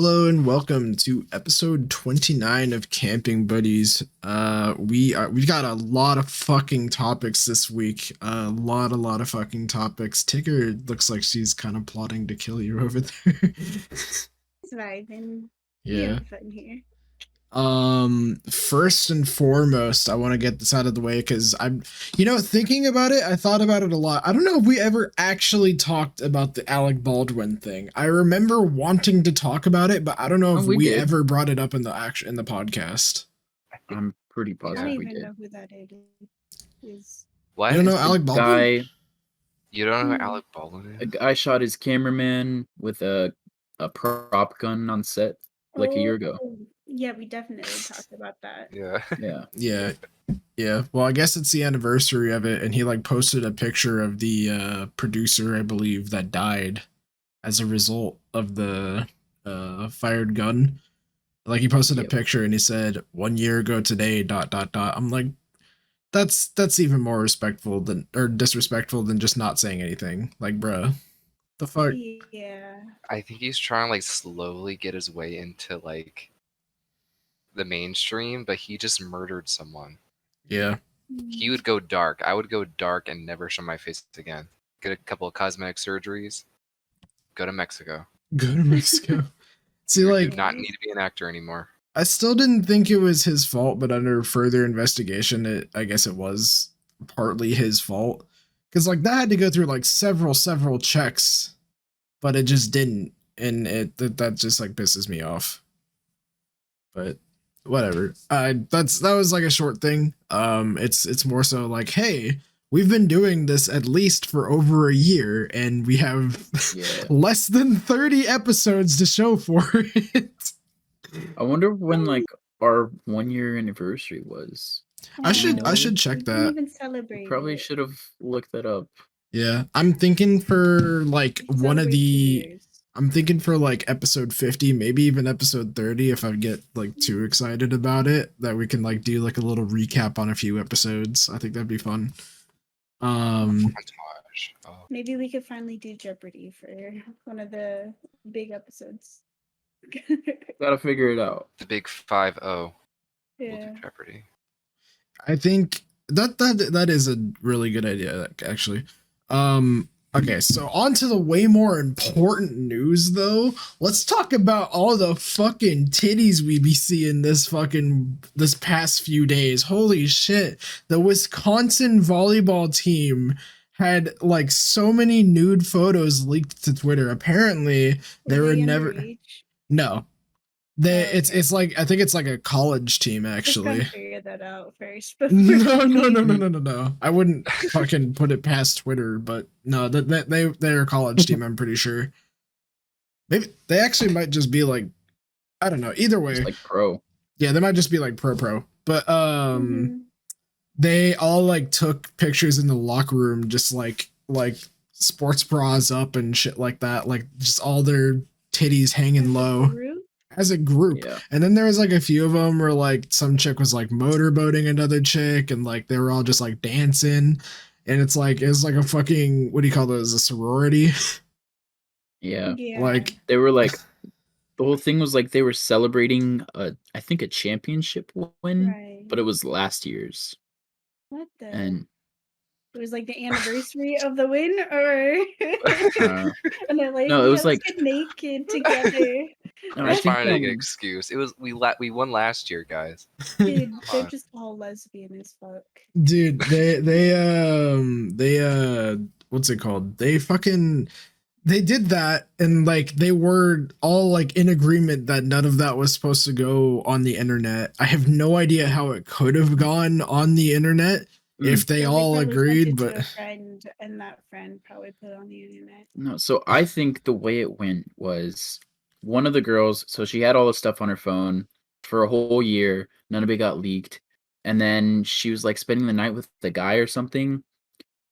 Hello and welcome to episode 29 of Camping Buddies. We've got a lot of fucking topics this week. A lot of fucking topics. Tigger looks like she's kind of plotting to kill you over there. It's vibing. We Yeah. have fun here. First and foremost, I want to get this out of the way because thinking about it, I thought about it a lot. I don't know if we ever actually talked about the Alec Baldwin thing. I remember wanting to talk about it, but I don't know if we ever brought it up in the podcast. I'm pretty I don't positive we even did. know who that is. What? You don't know Alec Baldwin? You don't know who Alec Baldwin A is? guy shot his cameraman with a prop gun on set like a year ago. Yeah, we definitely talked about that. Yeah. Well, I guess it's the anniversary of it, and he posted a picture of the producer, I believe, that died as a result of the fired gun. He posted a picture and he said 1 year ago today ... I'm like, that's even more disrespectful than just not saying anything. Bruh, the fuck. Yeah. I think he's trying to slowly get his way into the mainstream, but he just murdered someone. Yeah. He would go dark. I would go dark and never show my face again. Get a couple of cosmetic surgeries. Go to Mexico. See, you do not need to be an actor anymore. I still didn't think it was his fault, but under further investigation, I guess it was partly his fault. Because that had to go through several checks, but it just didn't, and that just pisses me off. But whatever. That was a short thing. It's more so hey, we've been doing this at least for over a year, and we have less than 30 episodes to show for it. I wonder when our 1 year anniversary was. I should check that. Even celebrate. Probably should have looked that up. Yeah, I'm thinking for I'm thinking for episode 50, maybe even episode 30 if I get too excited about it, that we can do a little recap on a few episodes. I think that'd be fun. Maybe we could finally do Jeopardy for one of the big episodes. Gotta figure it out. The big 5-0. Yeah. We'll do Jeopardy. I think that is a really good idea, actually. Okay, so on to the way more important news, though. Let's talk about all the fucking titties we be seeing this past few days. Holy shit. The Wisconsin volleyball team had so many nude photos leaked to Twitter. Apparently, they were never... No. It's I think it's a college team, actually. Just figure that out first. No. I wouldn't fucking put it past Twitter, but no, they're a college team, I'm pretty sure. Maybe they actually might just be I don't know. Either way, it's pro. Yeah, they might just be pro. But they all took pictures in the locker room, just like sports bras up and shit like that, just all their titties hanging low. As a group. Yeah. And then there was a few of them where some chick was motorboating another chick, and they were all just dancing, and it was a fucking, what do you call those, a sorority? Yeah. They were the whole thing was they were celebrating I think a championship win, right. But it was last year's. What the? And it was the anniversary of the win, or and they're no, it was get naked together. No, I think finding an excuse. It was we won last year, guys. Dude, they're just all lesbian as fuck. Dude, they what's it called? They did that, and they were all in agreement that none of that was supposed to go on the internet. I have no idea how it could have gone on the internet. If they all agreed, but a friend, and that friend probably put it on the internet. No, so I think the way it went was one of the girls, so she had all the stuff on her phone for a whole year, none of it got leaked, and then she was spending the night with the guy or something,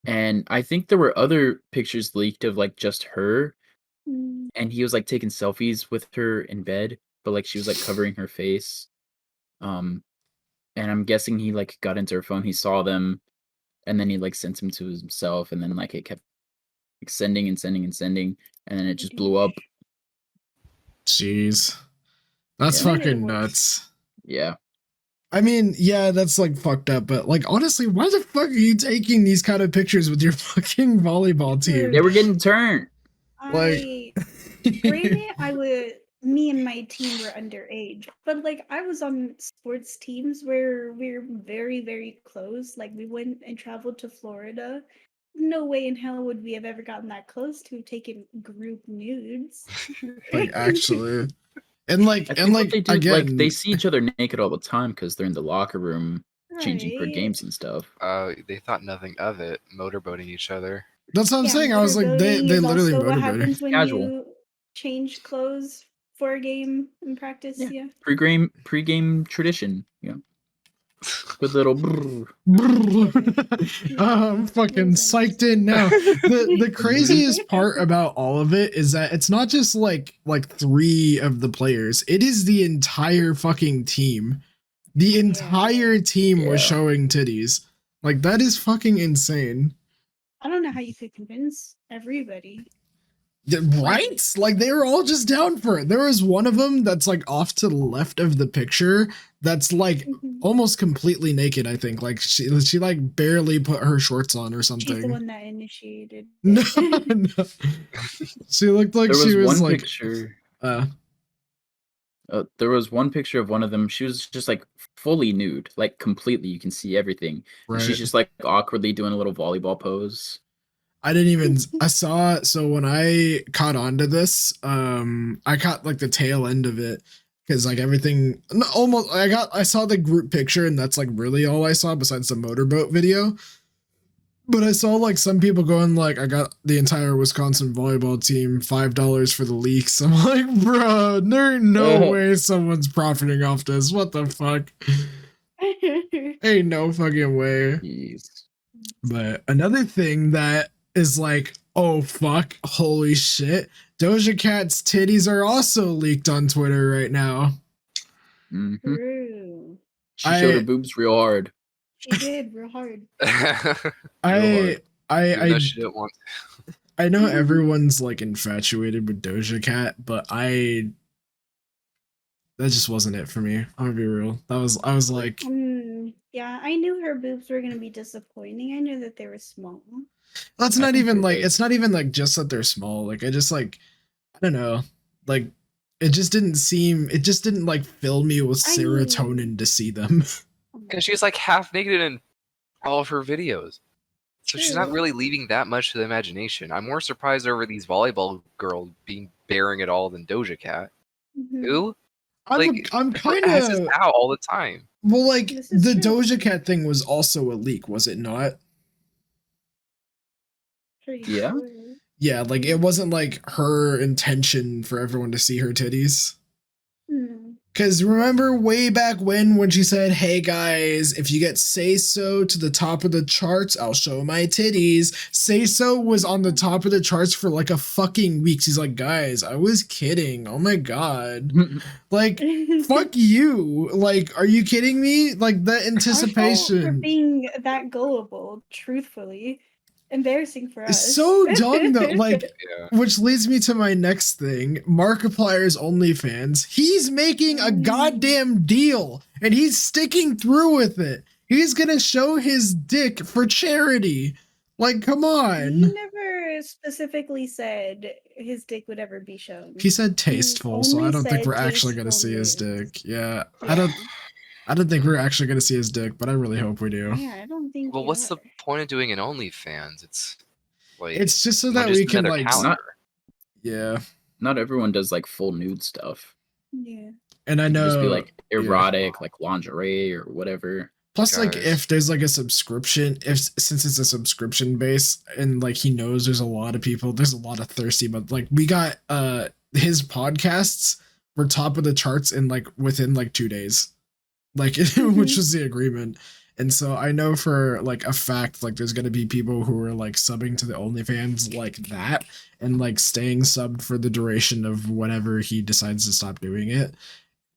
and I think there were other pictures leaked of just her, and he was taking selfies with her in bed, but she was covering her face. And I'm guessing he got into her phone, he saw them, and then he sent them to himself, and then it kept sending, and then it just blew up. Jeez. That's Yeah. fucking nuts. Yeah. I mean, yeah, that's like fucked up, but like honestly, why the fuck are you taking these kind of pictures with your fucking volleyball team? They were getting turned. Like Granted, me and my team were underage, but like I was on sports teams where we're very, very close. Like we went and traveled to Florida. No way in hell would we have ever gotten that close to taking group nudes. like actually. And like I and think what like they do, again, like they see each other naked all the time because they're in the locker room changing for Right. games and stuff. They thought nothing of it, motorboating each other. that's what I'm Yeah, saying. I was like, they motorboating is literally also what motivated. happens when Casual. you change clothes for a game in practice. Yeah. Yeah. Pre-game tradition. Yeah. Good little. brrr. I'm fucking psyched in now. The craziest part about all of it is that it's not just like 3 of the players. It is the entire fucking team. The entire team was Yeah. showing titties. Like that is fucking insane. I don't know how you could convince everybody. Right? Like they were all just down for it. There was one of them that's like off to the left of the picture that's like Mhm. almost completely naked, I think. Like she like barely put her shorts on or She's the something. one that initiated. No, it. no. She looked like There she was was one like picture. uh There was one picture of one of them. She was just like fully nude, like completely. You can see everything. And she's right. just like awkwardly doing a little volleyball pose. I didn't even I saw so when I caught on to this, I caught like the tail end of it because like everything almost I saw the group picture and that's like really all I saw besides the motorboat video. But I saw like some people going like I got the entire Wisconsin volleyball team $5 for the leaks. I'm like, bro, there ain't no way someone's profiting off this. What the fuck? Ain't no fucking way. Jeez. But another thing that is like, oh fuck, holy shit, Doja Cat's titties are also leaked on Twitter right now. hmm True. She showed her I- boobs real hard. She did real hard. Real I hard. Even I though she didn't want to. I know everyone's like infatuated with Doja Cat, but that just wasn't it for me. I'm gonna be real. I was like, Yeah, I knew her boobs were gonna be disappointing. I knew that they were small. that's I not think even they're like big. it's not even like just that they're small. Like I just like I don't know. Like it just didn't like fill me with I- serotonin to see them. Because she's like half naked in all of her videos. So she's not True. really leaving that much to the imagination. I'm more surprised over these volleyball girls being bearing it all than Doja Cat. Mhm. Who? I'm Like, I'm her kind ass is of out all the time. well like This is the true. Doja Cat thing was also a leak, was it not? Pretty Yeah? sure. Yeah, like it wasn't like her intention for everyone to see her titties. Hmm. Cause remember way back when she said, "Hey guys, if you get Say So to the top of the charts, I'll show my titties." Say So was on the top of the charts for like a fucking week. She's like, "Guys, I was kidding. Oh my god, like fuck you. Like, are you kidding me? Like that Our fault for anticipation." being that gullible, truthfully. Embarrassing for us. It's so dumb though. Like, Yeah. which leads me to my next thing. Markiplier's OnlyFans. He's making a goddamn deal and he's sticking through with it. He's gonna show his dick for charity. Like, come He on. never specifically said his dick would ever be shown. He said tasteful, so I only don't think said we're actually gonna tasteful see his nudes. dick. Yeah. Yeah. I don't think we're actually gonna see his dick, but I really hope we do. Yeah, I don't think. Well, you what's the are. point of doing an OnlyFans? It's like It's just so well, that just we can another like calendar. yeah. Not everyone does like full nude stuff. Yeah. And I It could know just be like yeah. erotic, like lingerie or whatever. Plus, like, Guys. if there's like a subscription, since it's a subscription base, and like he knows there's a lot of people, there's a lot of thirsty, but like we got his podcasts were top of the charts in like within like 2 days, like which was the agreement. And so I know for like a fact, like there's gonna be people who are like subbing to the OnlyFans like that, and like staying subbed for the duration of whenever he decides to stop doing it.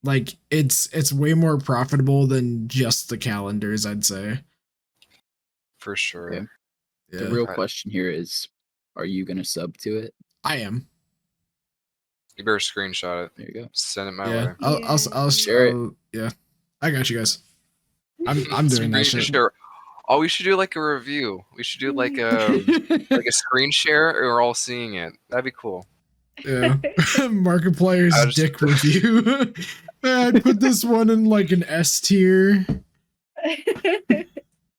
Like it's way more profitable than just the calendars, I'd say. For sure. Yeah. Yeah, The real I- question here is, are you gonna sub to it? I am. You better screenshot it. There you go. Send it my Yeah, way. Share it. yeah, I got you guys. I'm doing that shit. Screen share. Oh, we should do like a review. We should do like like a screen share, and we're all seeing it. That'd be cool. Yeah, Markiplier's I was- dick review. I'd put this one in like an S tier.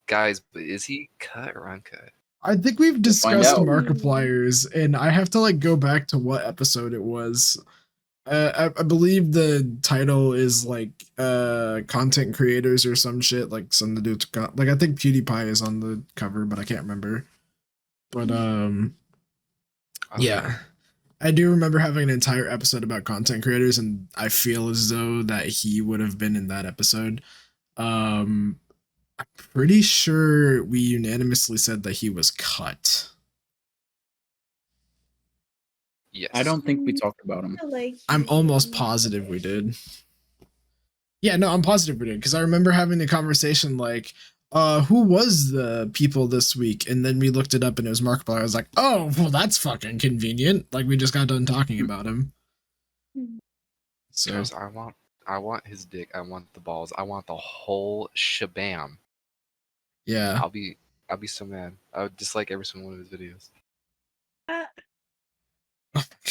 Guys, but is he cut or uncut? I think we've find discussed out. Markipliers, and I have to like go back to what episode it was. I believe the title is like content creators or some shit, like something to do with like I think PewDiePie is on the cover, but I can't remember. But yeah. I do remember having an entire episode about content creators, and I feel as though that he would have been in that episode. I'm pretty sure we unanimously said that he was cut. Yes. I don't think we talked about him. I'm almost positive we did. Yeah, no, I'm positive we did because I remember having the conversation like, who was the people this week? And then we looked it up and it was Markiplier. I was like, oh, well, that's fucking convenient. Like we just got done talking about him. So Guys, I want his dick. I want the balls. I want the whole shabam. yeah. I'll be so mad. I would dislike every single one of his videos. God.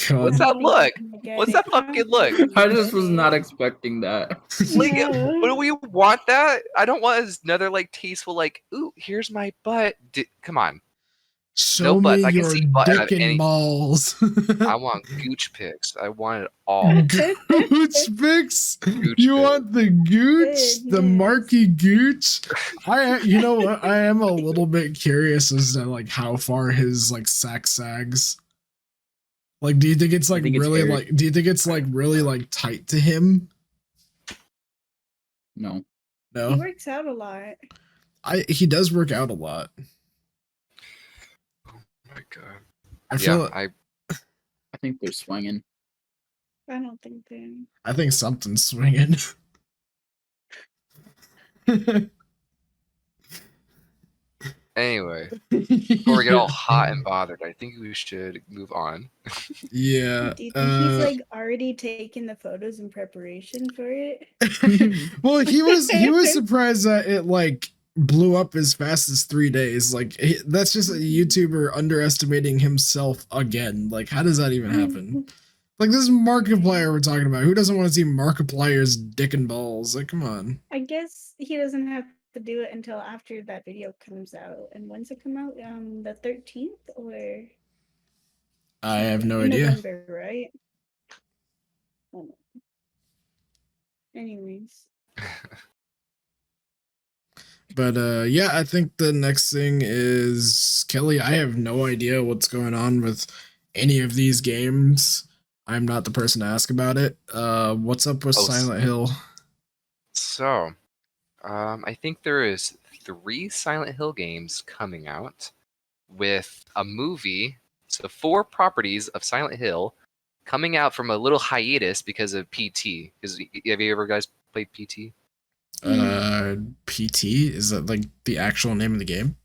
What's that look? What's that fucking look? I just was not expecting that. Like, Yeah. what do we want that? I don't want another like tasteful like, ooh, here's my butt. Come on, Show No butts. me I can your see butt out dick of and any- balls. I want gooch pics. I want it all. Gooch pics? Gooch You pic. want the gooch? The Goodness. Marky gooch? You know what? I am a little bit curious as to like how far his like sack sags. Like, do you think it's like think it's really hairy. like? Do you think it's like really like tight to him? No. He No, works out a lot. he does work out a lot. Oh my god. I feel. Yeah, I think they're swinging. I don't think they. I think something's swinging. Anyway, before we get all hot and bothered, I think we should move on. Yeah. Do you think he's like already taking the photos in preparation for it? Well, he was surprised that it like blew up as fast as 3 days. Like that's just a YouTuber underestimating himself again. Like, how does that even happen? Like, this is Markiplier we're talking about. Who doesn't want to see Markiplier's dick and balls? Like, come on. I guess he doesn't have to do it until after that video comes out. And when's it come out? The 13th or I have no in idea. November, right? Oh. Anyways. But yeah, I think the next thing is Kelly. I have no idea what's going on with any of these games. I'm not the person to ask about it. What's up with Oh, Silent Hill? So, I think there is 3 Silent Hill games coming out with a movie. So 4 properties of Silent Hill coming out from a little hiatus because of PT. Have you ever guys played PT? PT? Is that like the actual name of the game?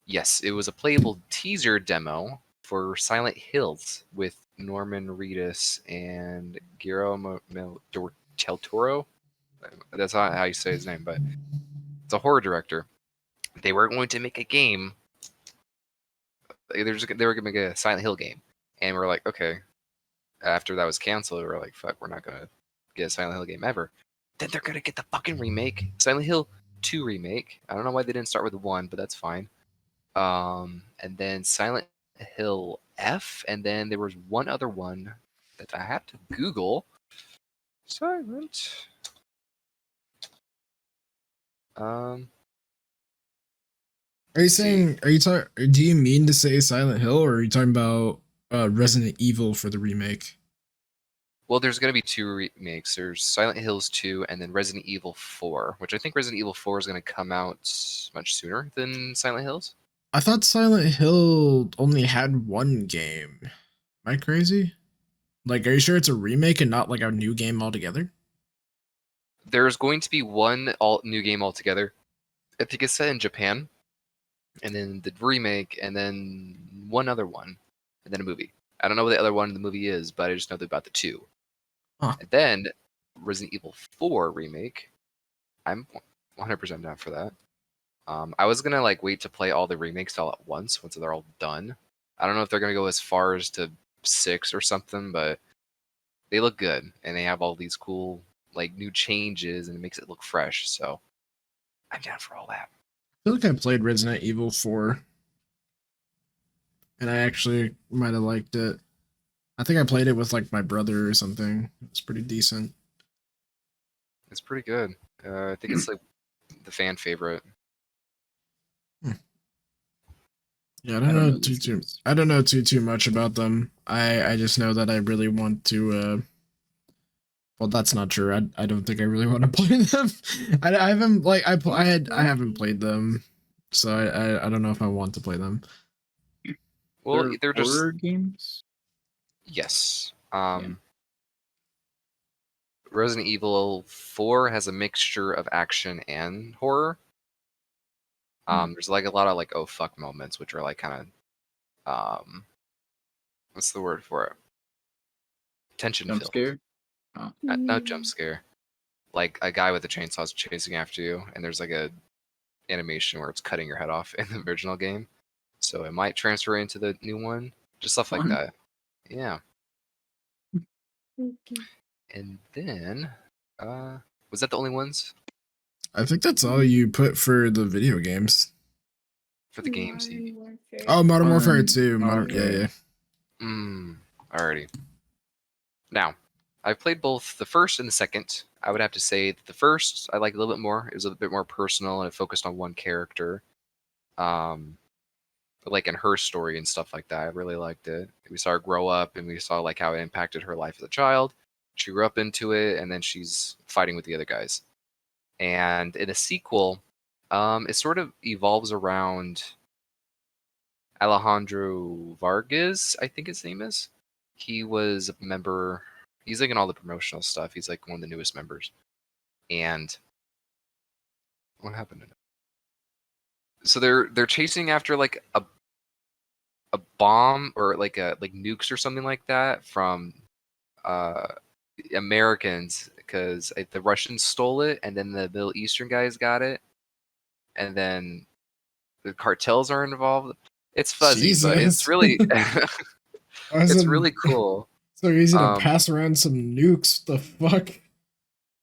Yes, it was a playable teaser demo for Silent Hills with Norman Reedus and Guillermo del Toro. That's not how you say his name, but it's a horror director. They were going to make a game. They were going to make a Silent Hill game, and we're like, okay. After that was canceled, we were like, fuck, we're not going to get a Silent Hill game ever. Then they're going to get the fucking remake, Silent Hill 2 remake. I don't know why they didn't start with 1, but that's fine. And then Silent Hill F, and then there was one other one that I had to Google. Silent. Are you saying? Are you talking? Do you mean to say Silent Hill, or are you talking about Resident Evil for the remake? Well, there's going to be 2 remakes. There's Silent Hills 2 and then Resident Evil 4, which I think Resident Evil 4 is going to come out much sooner than Silent Hills. I thought Silent Hill only had 1 game. Am I crazy? Like, are you sure it's a remake and not like a new game altogether? There's going to be one new game altogether. I think it's set in Japan, and then the remake, and then one other one, and then a movie. I don't know what the other one in the movie is, but I just know about the two. Huh. And then Resident Evil 4 remake. I'm 100% down for that. I was gonna like wait to play all the remakes all at once they're all done. I don't know if they're gonna go as far as to 6 or something, but they look good and they have all these cool like new changes and it makes it look fresh. So I'm down for all that. I feel like I played Resident Evil 4 and I actually might have liked it. I think I played it with like my brother or something. It's pretty decent. It's pretty good. I think it's like the fan favorite. Yeah, I don't know I don't know too much about them. I just know that I really want to well, that's not true. I don't think I really want to play them. I haven't like I haven't played them, so I don't know if I want to play them. Well, they're just horror games. yes. Resident Evil 4 has a mixture of action and horror. There's like a lot of like oh fuck moments, which are like kind of what's the word for it? Tension Jump filled. scare. No jump scare. Like a guy with a chainsaw is chasing after you, and there's like a animation where it's cutting your head off in the original game. So it might transfer into the new one. Just stuff like Fun. that. Yeah. Okay. And then was that the only ones? I think that's all you put for the video games. For the games. Modern Warfare. Oh, Modern Warfare Modern 2. Yeah. Alrighty. Now, I've played both the first and the second. I would have to say that the first I like a little bit more. It was a bit more personal and it focused on one character. Like in her story and stuff like that. I really liked it. We saw her grow up and we saw like how it impacted her life as a child. She grew up into it and then she's fighting with the other guys. And in a sequel, it sort of evolves around Alejandro Vargas, I think his name is. He was a member. He's like in all the promotional stuff. He's like one of the newest members. And what happened to him? So they're chasing after like a bomb or like nukes or something like that from Americans because the Russians stole it and then the Middle Eastern guys got it and then the cartels are involved. It's fuzzy, but it's Jesus. really it's really cool. So easy to pass around some nukes. The fuck?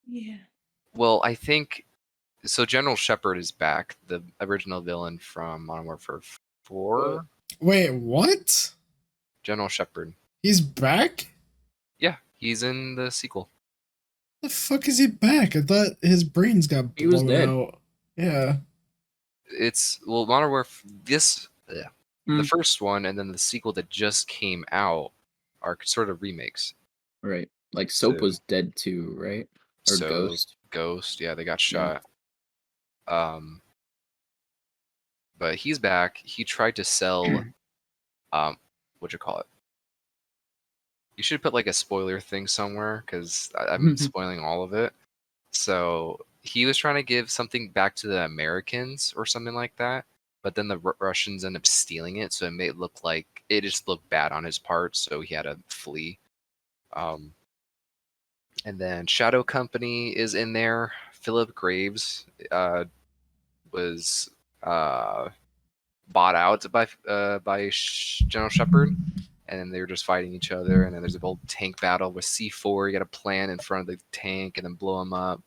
Yeah. Well, I think so. General Shepard is back, the original villain from Modern Warfare 4. Wait, what? General Shepard. He's back? Yeah, he's in the sequel. The fuck is he back? I thought his brains got He was blown dead. out. Yeah. It's Modern Warfare. The first one and then the sequel that just came out are sort of remakes. Right. Like Soap So- was dead too, right? Or So, Ghost. yeah, they got shot. But he's back. He tried to sell what'd you call it? You should put like a spoiler thing somewhere because I'm spoiling all of it. So he was trying to give something back to the Americans or something like that, but then the Russians ended up stealing it, so it made it look like it just looked bad on his part, so he had to flee. And then Shadow Company is in there. Philip Graves was bought out by General Shepard, and then they were just fighting each other. And then there's a whole tank battle with C4. You got to plant in front of the tank and then blow him up.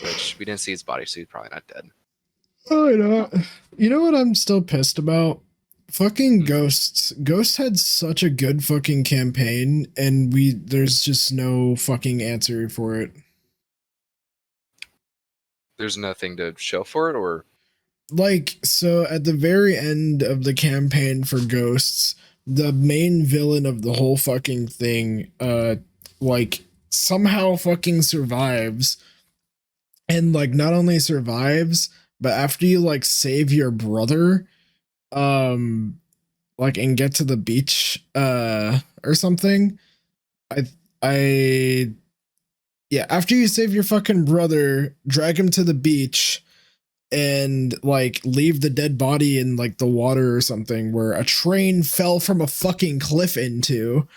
Which we didn't see his body, so he's probably not dead. Oh, you know what I'm still pissed about? Fucking Ghosts. Ghosts had such a good fucking campaign, and there's just no fucking answer for it. There's nothing to show for it, or Like, so at the very end of the campaign for Ghosts, the main villain of the whole fucking thing, like, somehow fucking survives. And, like, not only survives, but after you, like, save your brother, like, and get to the beach, or something, yeah, after you save your fucking brother, drag him to the beach, and like leave the dead body in like the water or something where a train fell from a fucking cliff into.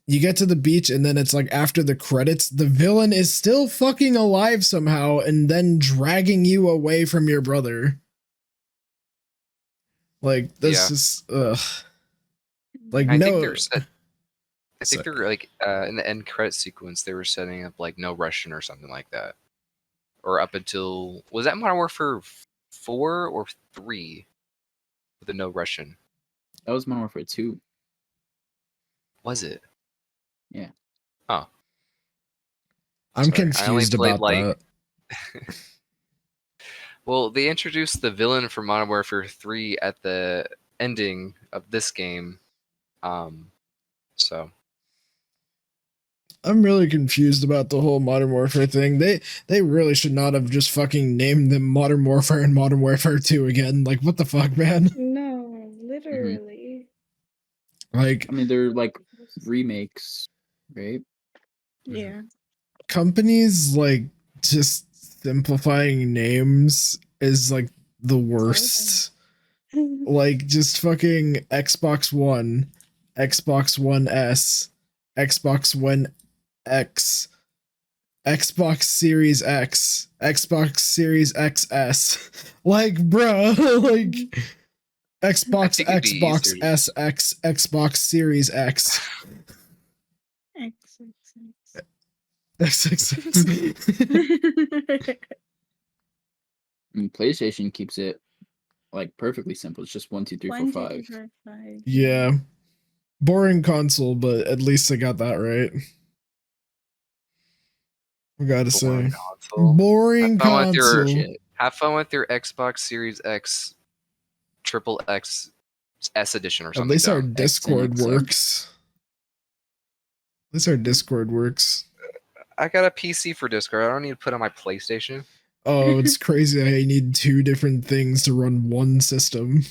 You get to the beach and then it's like after the credits, the villain is still fucking alive somehow and then dragging you away from your brother. Like this is like I no. think they're set. I think Sorry. they're like in the end credit sequence they were setting up like no Russian or something like that, or up until was that Modern Warfare 4 or 3 with the no Russian? That was Modern Warfare 2. Was it? Yeah. Oh, I'm sorry. I only confused played about like. that. Well, they introduced the villain from Modern Warfare 3 at the ending of this game, so. I'm really confused about the whole Modern Warfare thing. They really should not have just fucking named them Modern Warfare and Modern Warfare 2 again. Like what the fuck, man? No, literally. Like I mean, they're like remakes, right? Yeah. companies like just simplifying names is like the worst. Like just fucking Xbox One, Xbox One S, Xbox One X, Xbox Series X, Xbox Series XS. Like, bruh, like Xbox, think it'd be Xbox easier to- SX, Xbox Series X. XXX. I mean, PlayStation keeps it like perfectly simple. It's just 1, 2, 3, 4, 1, 2, 5. 3, 4, 5. Yeah. Boring console, but at least I got that right. I gotta Boring say. console. Boring Have fun with your- console. Shit. Have fun with your Xbox Series X, Triple X, S edition or At something. least our dumb. Discord XNXR. works. At least our Discord works. I got a PC for Discord. I don't need to put on my PlayStation. Oh, it's crazy. I need 2 different things to run one system.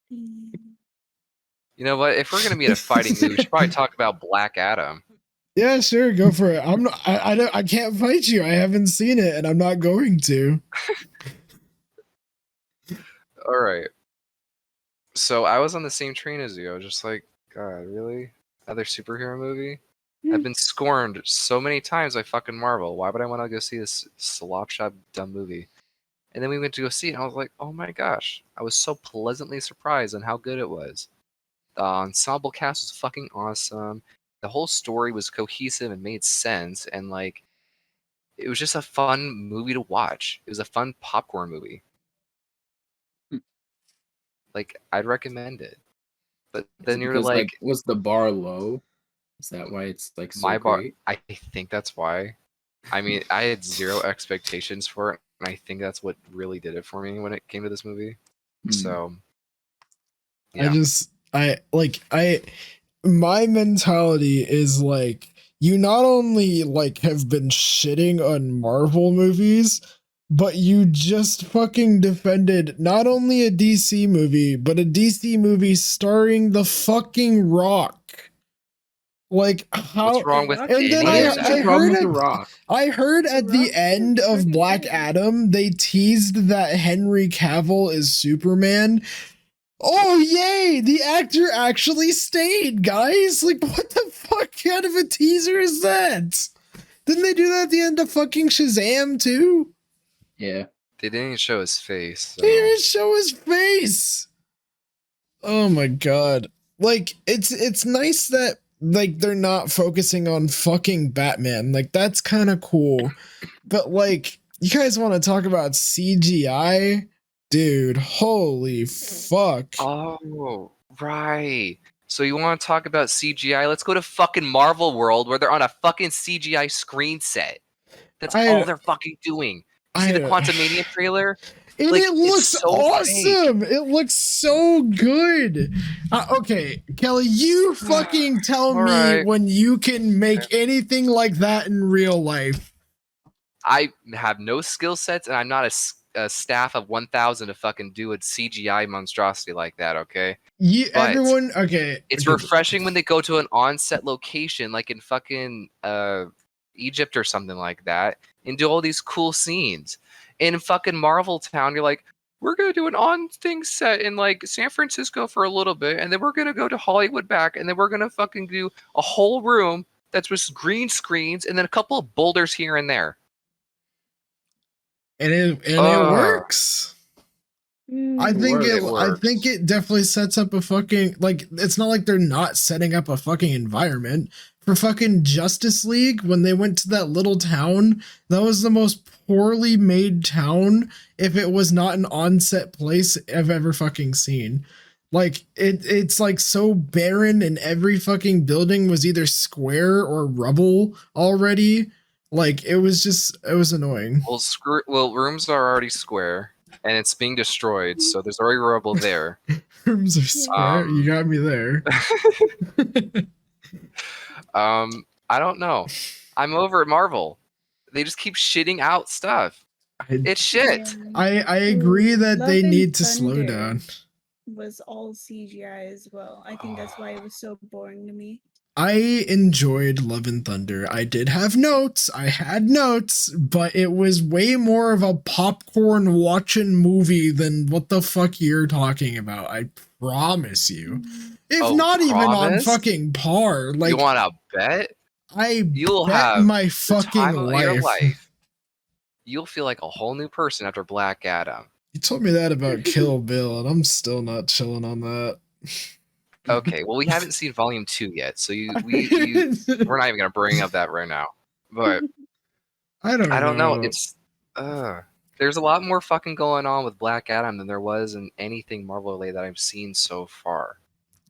You know what? If we're gonna be in a fighting movie, we should probably talk about Black Adam. Yeah, sure, go for it. I'm not. I can't fight you. I haven't seen it, and I'm not going to. All right. So I was on the same train as you. I was just like, God, really? Another superhero movie? I've been scorned so many times by fucking Marvel. Why would I want to go see this slopshop dumb movie? And then we went to go see it, and I was like, oh my gosh. I was so pleasantly surprised on how good it was. The ensemble cast was fucking awesome. The whole story was cohesive and made sense, and like, it was just a fun movie to watch. It was a fun popcorn movie. Like, I'd recommend it. But Is then it you're because like, was the bar low? Is that why it's like so my bar. great? I think that's why. I mean, I had zero expectations for it, and I think that's what really did it for me when it came to this movie. Hmm. So, yeah. My mentality is like, you not only like have been shitting on Marvel movies, but you just fucking defended not only a DC movie, but a DC movie starring the fucking Rock. Like how? What's wrong with And And then any What of is that? the I problem heard with The it. Rock? I heard The at the Rock end is of pretty Black good. Adam, they teased that Henry Cavill is Superman. Oh, yay! The actor actually stayed, guys! Like, what the fuck kind of a teaser is that? Didn't they do that at the end of fucking Shazam, too? Yeah. They didn't even show his face. So. They didn't even show his face! Oh my god. Like, it's nice that, like, they're not focusing on fucking Batman. Like, that's kind of cool. But, like, you guys want to talk about CGI? Dude, holy fuck. Oh, right. So you want to talk about CGI? Let's go to fucking Marvel World where they're on a fucking CGI screen set. That's all they're fucking doing. You see the Quantumania trailer? And Like, it it's looks so fake. awesome. It looks so good. Okay, Kelly, you fucking tell All me right. when you can make anything like that in real life. I have no skill sets, and I'm not a staff of 1,000 to fucking do a CGI monstrosity like that, okay? But Everyone, okay. it's okay. refreshing when they go to an on-set location, like in fucking Egypt or something like that, and do all these cool scenes. In fucking Marvel Town, you're like, we're gonna do an on thing set in like San Francisco for a little bit, and then we're gonna go to Hollywood back, and then we're gonna fucking do a whole room that's just green screens and then a couple of boulders here and there. And it Ugh. works. Mm, It I think works. it definitely sets up a fucking, like, it's not like they're not setting up a fucking environment for fucking Justice League. When they went to that little town, that was the most poorly made town, if it was not an on-set place I've ever fucking seen. Like, it's like so barren, and every fucking building was either square or rubble already. Like, it was annoying. Well, rooms are already square, and it's being destroyed, so there's already rubble there. Rooms are square. You got me there. I don't know. I'm over at Marvel. They just keep shitting out stuff. It's shit. yeah. I agree that Love they and need to slow Thunder down. was all CGI as well. I think that's why it was so boring to me. I enjoyed Love and Thunder. I did have notes. I had notes, but it was way more of a popcorn watching movie than what the fuck you're talking about. I promise you. If Oh, not even on promise? fucking par. Like, You want to bet? I You'll bet have my the fucking time of your life. life. You'll feel like a whole new person after Black Adam. You told me that about Kill Bill, and I'm still not chilling on that. Okay, well, we haven't seen Volume 2 yet, so we're not even gonna bring up that right now. But I don't know. know. It's there's a lot more fucking going on with Black Adam than there was in anything Marvel related that I've seen so far.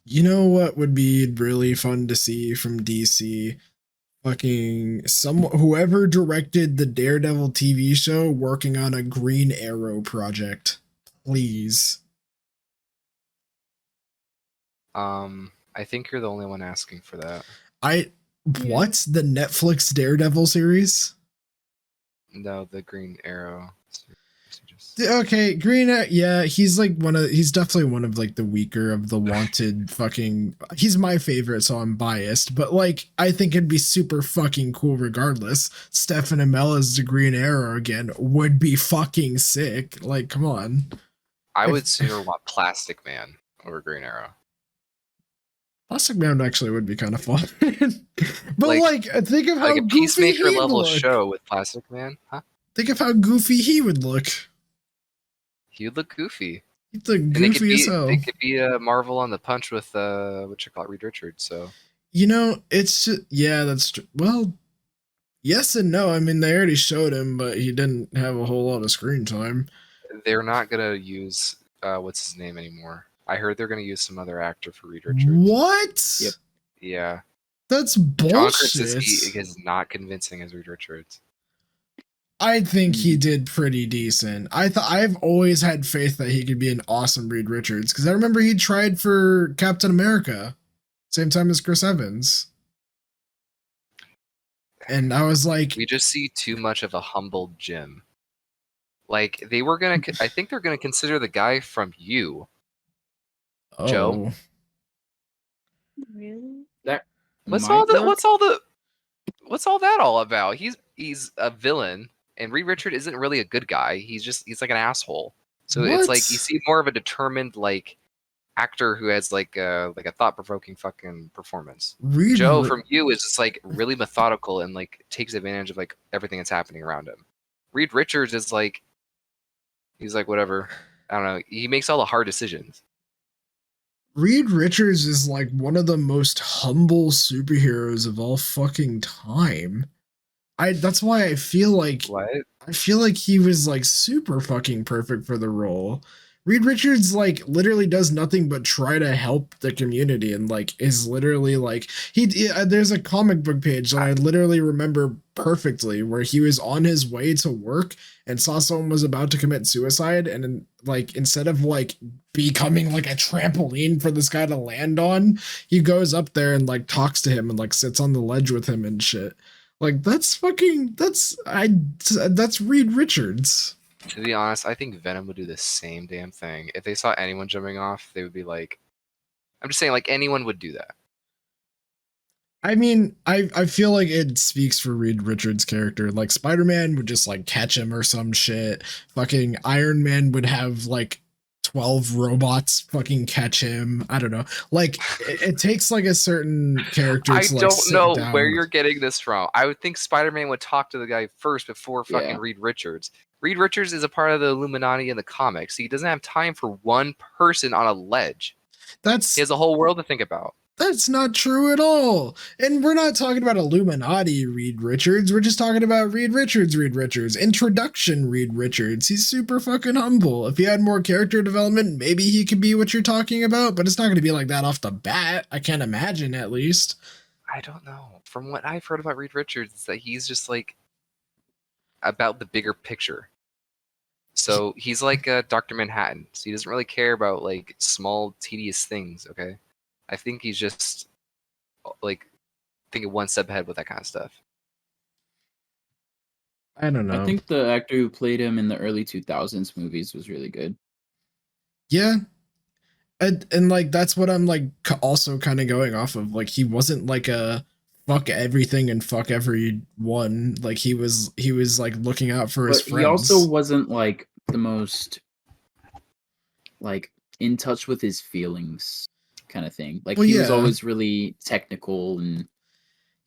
You know what would be really fun to see from DC? Fucking whoever directed the Daredevil TV show working on a Green Arrow project. Please. I think you're the only one asking for that. What? The Netflix Daredevil series? No, the Green Arrow. Okay, yeah, he's definitely one of like the weaker of the wanted fucking, he's my favorite, so I'm biased, but like I think it'd be super fucking cool regardless. Stefan Amell as the Green Arrow again would be fucking sick. Like, come on. I would sooner want Plastic Man over Green Arrow. Plastic Man actually would be kind of fun. But like think of how like a goofy Peacemaker he'd level look. show with Plastic Man, huh? Think of how goofy he would look. He would look goofy. He'd look goofy as hell. They could be a Marvel on the punch with Reed Richards. So you know, it's just, yeah, that's true. Well, yes and no. I mean, they already showed him, but he didn't have a whole lot of screen time. they're not gonna use what's his name anymore. I heard they're gonna use some other actor for Reed Richards. What? Yep. Yeah. That's John bullshit. Krasinski is not convincing as Reed Richards. I think he did pretty decent. I've always had faith that he could be an awesome Reed Richards, because I remember he tried for Captain America, same time as Chris Evans. And I was like, We just see too much of a humbled Jim. Like they were gonna, I think they're gonna consider the guy from You, Joe. Really? What's all that all about? He's a villain, and Reed Richard isn't really a good guy. He's like an asshole. So it's like you see more of a determined like actor who has like a thought provoking fucking performance. Joe from You is just like really methodical and like takes advantage of like everything that's happening around him. Reed Richards is like he's like whatever. I don't know. He makes all the hard decisions. Reed Richards is like one of the most humble superheroes of all fucking time. That's why I feel like he was like super fucking perfect for the role. Reed Richards like literally does nothing but try to help the community, and like is literally like there's a comic book page that I literally remember perfectly where he was on his way to work and saw someone was about to commit suicide, and like instead of like becoming like a trampoline for this guy to land on, he goes up there and like talks to him and like sits on the ledge with him and shit. Like that's Reed Richards. To be honest, I think Venom would do the same damn thing. If they saw anyone jumping off, they would be like, I'm just saying, like anyone would do that. I mean, I feel like it speaks for Reed Richards' character. Like Spider-Man would just like catch him or some shit. Fucking Iron Man would have like 12 robots fucking catch him. I don't know. Like it takes like a certain character I to like don't sit know where down. you're getting this from. I would think Spider-Man would talk to the guy first before fucking Yeah. Reed Richards. Reed Richards is a part of the Illuminati in the comics. He doesn't have time for one person on a ledge. That's He has a whole world to think about. That's not true at all. And we're not talking about Illuminati Reed Richards. We're just talking about Reed Richards. Introduction Reed Richards. He's super fucking humble. If he had more character development, maybe he could be what you're talking about, but it's not going to be like that off the bat. I can't imagine, at least. I don't know. From what I've heard about Reed Richards, is that he's just like about the bigger picture. So he's like Dr. Manhattan. So he doesn't really care about like small, tedious things. Okay, I think he's just like thinking one step ahead with that kind of stuff. I don't know. I think the actor who played him in the early 2000s movies was really good. Yeah. And like, that's what I'm like also kind of going off of. Like, he wasn't like a fuck everything and fuck everyone. Like, he was like looking out for his But friends. he also wasn't like the most like in touch with his feelings kind of thing. Like Well, he was yeah. always really technical and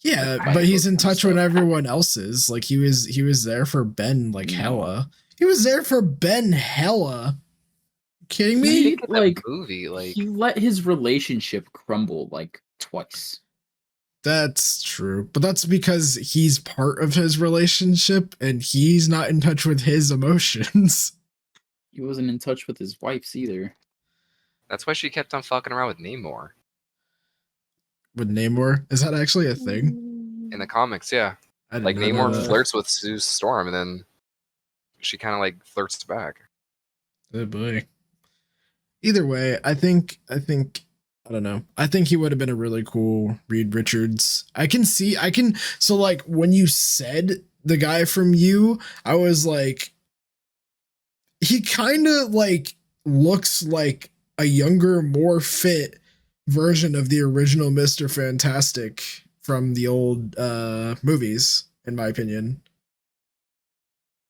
Yeah, like, but he's in kind of touch when stuff. everyone else is. Like, he was there for Ben like No. hella. He was there for Ben hella. Kidding I me? think in like, that movie, like he let his relationship crumble like twice. That's true. But that's because he's part of his relationship and he's not in touch with his emotions. He wasn't in touch with his wife's either. that's why she kept on fucking around with Namor With Namor? Is that actually a thing? in the comics. Yeah, I didn't like know Namor that. flirts with Sue Storm, and then she kind of like flirts back. Oh boy. Either way, I think I don't know. I think he would have been a really cool Reed Richards. So like when you said the guy from You, I was like, he kind of like looks like a younger, more fit version of the original Mr. Fantastic from the old movies, in my opinion.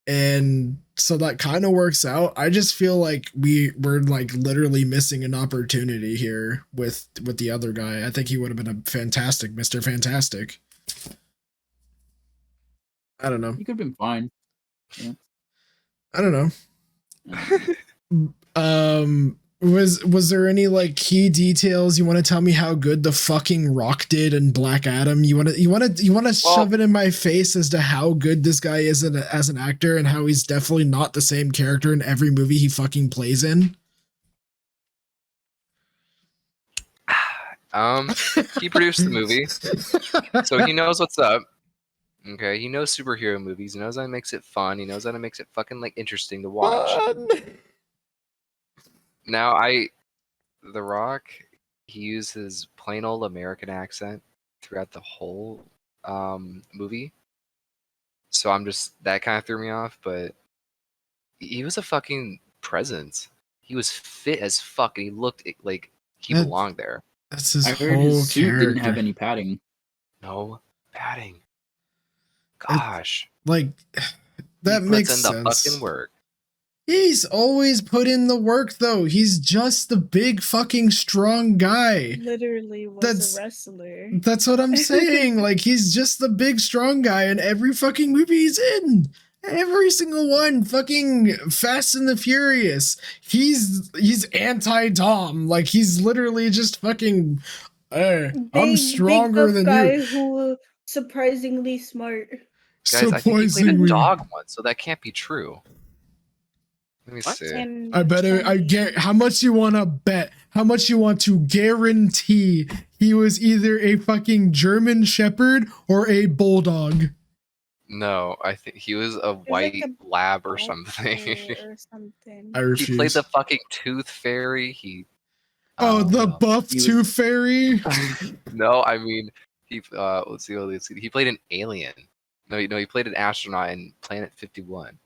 And so that kind of works out. I just feel like we're like literally missing an opportunity here with the other guy. I think he would have been a fantastic Mr. Fantastic. I don't know. He could have been fine. I don't know. Was there any like key details you want to tell me how good the fucking Rock did in Black Adam? You want to shove it in my face as to how good this guy is as an actor and how he's definitely not the same character in every movie he fucking plays in? He produced the movie, so he knows what's up. Okay, he knows superhero movies. He knows how to makes it fun. He knows how to makes it fucking like interesting to watch. Now, The Rock, he used his plain old American accent throughout the whole movie. So that kind of threw me off, but he was a fucking presence. He was fit as fuck, and he looked like he belonged there. That's his I heard whole his suit character. didn't have any padding. No padding. Gosh. Like, that He makes puts in the sense. fucking work. He's always put in the work, though. He's just the big fucking strong guy. Literally was a wrestler. That's what I'm saying. Like, he's just the big strong guy in every fucking movie he's in. Every single one. Fucking Fast and the Furious. He's anti-Dom. Like, he's literally just fucking I'm stronger than guy you. who surprisingly smart. Guys, I think he played a dog once, so that can't be true. Let me see. I bet how much you want to bet? How much you want to guarantee he was either a fucking German Shepherd or a Bulldog? No, I think he was a white lab or something. I refuse. He played the fucking Tooth Fairy. The buff Tooth Fairy? No, I mean let's see. He played an alien. No, he played an astronaut in Planet 51.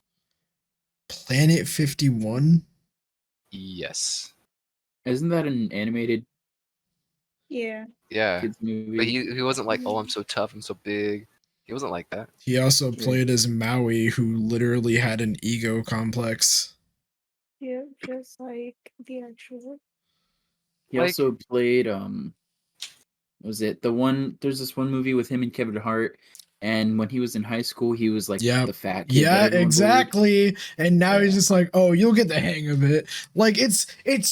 Planet 51? Yes. Isn't that an animated Yeah. Yeah, kids movie. but he wasn't like, oh, I'm so tough, I'm so big. He wasn't like that. He also Yeah. played as Maui, who literally had an ego complex. Yeah, just like the actual. He Like- also played was it the one? There's this one movie with him and Kevin Hart, and when he was in high school, he was like Yep. the fat kid. that Yeah, everyone bullied. exactly. And now he's Yeah. just like, oh, you'll get the hang of it. Like it's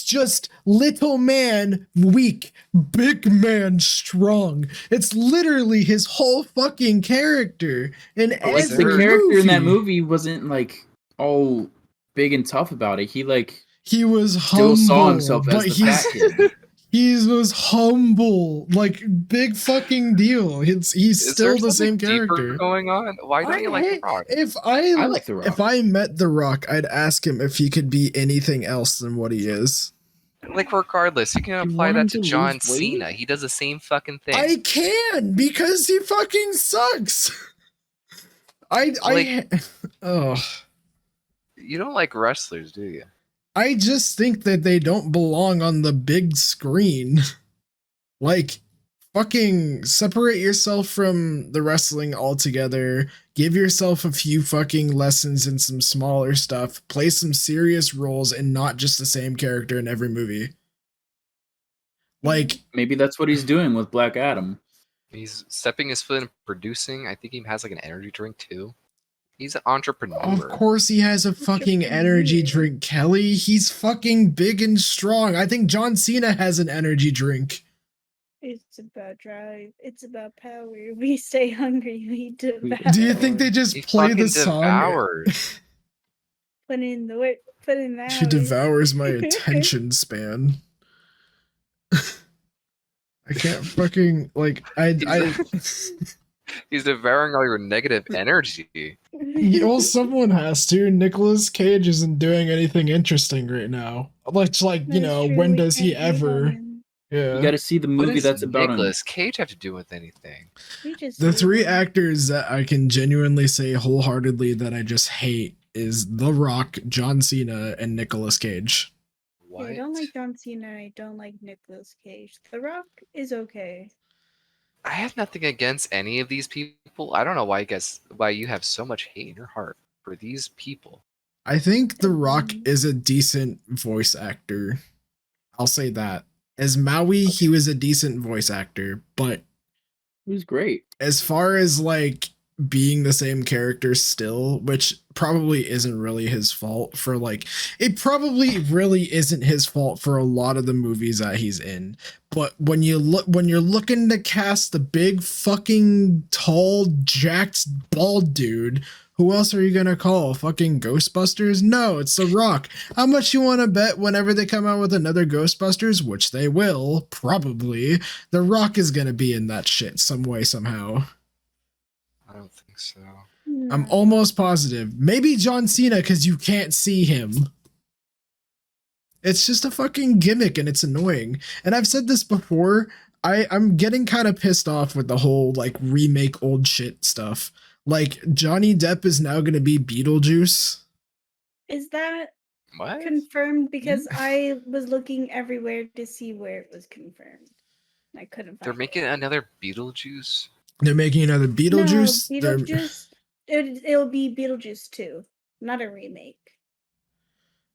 just little man weak, big man strong. It's literally his whole fucking character in But, like, every The there- character in that movie. movie wasn't like all big and tough about it. He like He was still saw humble, himself as but the fat he's kid. he was humble, like big fucking deal. He's Is still there the same something deeper character. going on? Why don't you like The hate- Rock? If I like The Rock. if I met The Rock, I'd ask him if he could be anything else than what he is. Like, regardless, you can You apply want that him to to John lose weight? Cena. He does the same fucking thing. I can because he fucking sucks. Oh, You don't like wrestlers, do you? I just think that they don't belong on the big screen. Like, fucking separate yourself from the wrestling altogether. Give yourself a few fucking lessons in some smaller stuff. Play some serious roles and not just the same character in every movie. Like, Maybe that's what he's doing with Black Adam. He's stepping his foot in producing. I think he has like an energy drink too. He's an entrepreneur. of course he has a fucking energy drink, Kelly. He's fucking big and strong. I think John Cena has an energy drink. It's about drive. It's about power. We stay hungry. We devour. Do you think they just He play fucking the song? devours. Put in the work. Put in the She hours. devours my attention span. I can't fucking like He's devouring all your negative energy. well, someone has to. Nicolas Cage isn't doing anything interesting right now. Like you That's know, true, when we does he can't hate on ever? him. Yeah. You got to see the What movie does that's about Nicolas Cage have to do with anything? We just The hate three him. actors that I can genuinely say wholeheartedly that I just hate is The Rock, John Cena, and Nicolas Cage. Yeah, What? I don't like John Cena. I don't like Nicolas Cage. The Rock is okay. I have nothing against any of these people. I don't know why you have so much hate in your heart for these people. I think The Rock Mhm. is a decent voice actor. I'll say that. As Maui, he was a decent voice actor, but It was great. as far as like being the same character still, which probably isn't really his fault for like it probably really isn't his fault for a lot of the movies that he's in. But when you're looking to cast the big fucking tall jacked bald dude, who else are you gonna call? Fucking Ghostbusters? No, it's The Rock. How much you want to bet whenever they come out with another Ghostbusters, which they will, probably, The Rock is gonna be in that shit some way, somehow. I don't think so. I'm No. almost positive. Maybe John Cena because you can't see him. It's just a fucking gimmick and it's annoying. And I've said this before. I'm getting kind of pissed off with the whole like remake old shit stuff. Like Johnny Depp is now going to be Beetlejuice. Is that What? confirmed? Because I was looking everywhere to see where it was confirmed. I couldn't find They're it. making another Beetlejuice? They're making another Beetlejuice. No, They're- Beetlejuice. It'll be Beetlejuice 2, not a remake.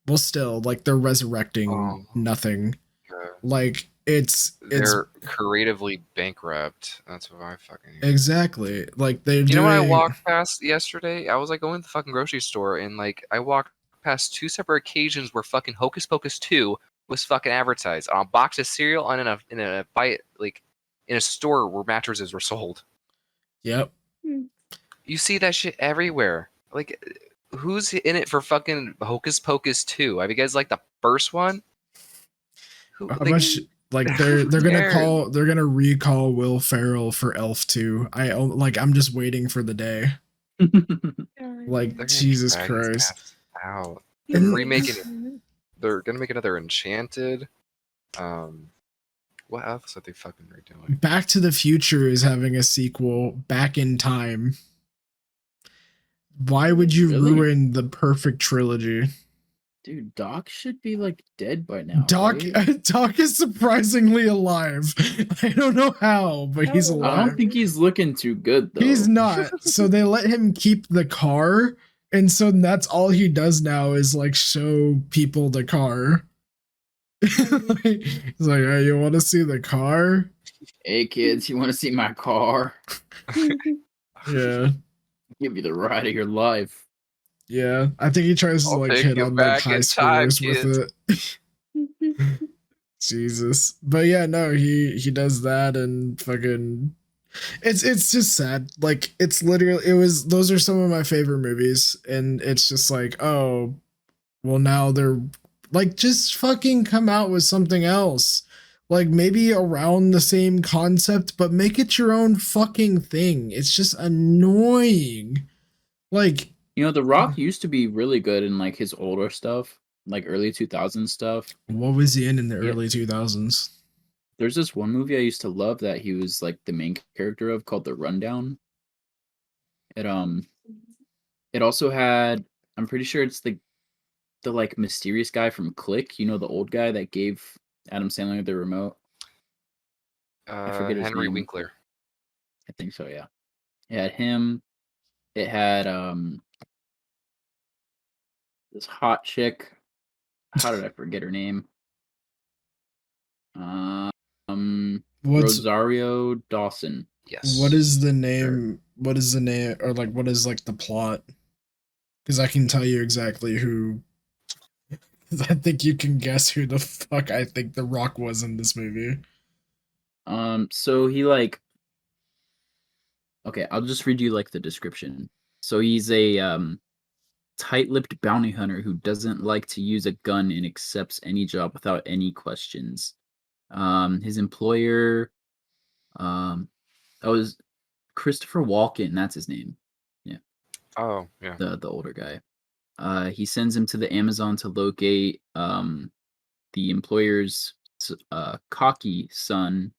well, still, like they're resurrecting Oh. nothing. Uh, Like it's they're creatively bankrupt. That's what I fucking hear. exactly like they're You know what I doing- walked past yesterday? I was like going to the fucking grocery store and like I walked past two separate occasions where fucking Hocus Pocus 2 was fucking advertised on a box of cereal and in a fight like in a store where mattresses were sold. Yep. You see that shit everywhere. Like who's in it for fucking Hocus Pocus 2? Have you guys like the first one? Who, How like, much like they're gonna cares? they're gonna recall Will Ferrell for Elf 2. I'm just waiting for the day. Like they're gonna Jesus drag his Christ. ass out. And- They're remaking it. They're gonna make another Enchanted. What else are they fucking redoing? Back to the Future is having a sequel, Back in Time. Why would you Really? ruin the perfect trilogy? Dude, Doc should be like dead by now. Doc right? Doc is surprisingly alive. I don't know how, but he's Oh, I alive. don't think he's looking too good though. He's not. So they let him keep the car, and so that's all he does now is like show people the car. He's like, "Hey, you want to see the car?" Hey kids, you want to see my car? Yeah, Give you the ride of your life. yeah. I think he tries to I'll like take hit you on like back high in time, schoolers with it. Jesus, but yeah, no, he does that and fucking. It's just sad. Like it's literally those are some of my favorite movies, and it's just like, oh, well now they're like, just fucking come out with something else. Like maybe around the same concept, but make it your own fucking thing. It's just annoying. Like, You know, The Rock used to be really good in like his older stuff, like early 2000s stuff. what was he in the Yeah. early 2000s? There's this one movie I used to love that he was like the main character of called The Rundown. It also had, I'm pretty sure it's the like mysterious guy from Click, you know, the old guy that gave Adam Sandler the remote. I forget his Henry name. Winkler. I think so, yeah. It had him. It had this hot chick. How did I forget her name? What's Rosario Dawson. Yes. what is the name? What is the name, or like what is like the plot? Because I can tell you exactly who. I think you can guess who the fuck I think The Rock was in this movie. So he like, okay, I'll just read you like the description. So he's a tight-lipped bounty hunter who doesn't like to use a gun and accepts any job without any questions. His employer, that was Christopher Walken. That's his name. Yeah, Oh, yeah. the older guy. He sends him to the Amazon to locate the employer's cocky son.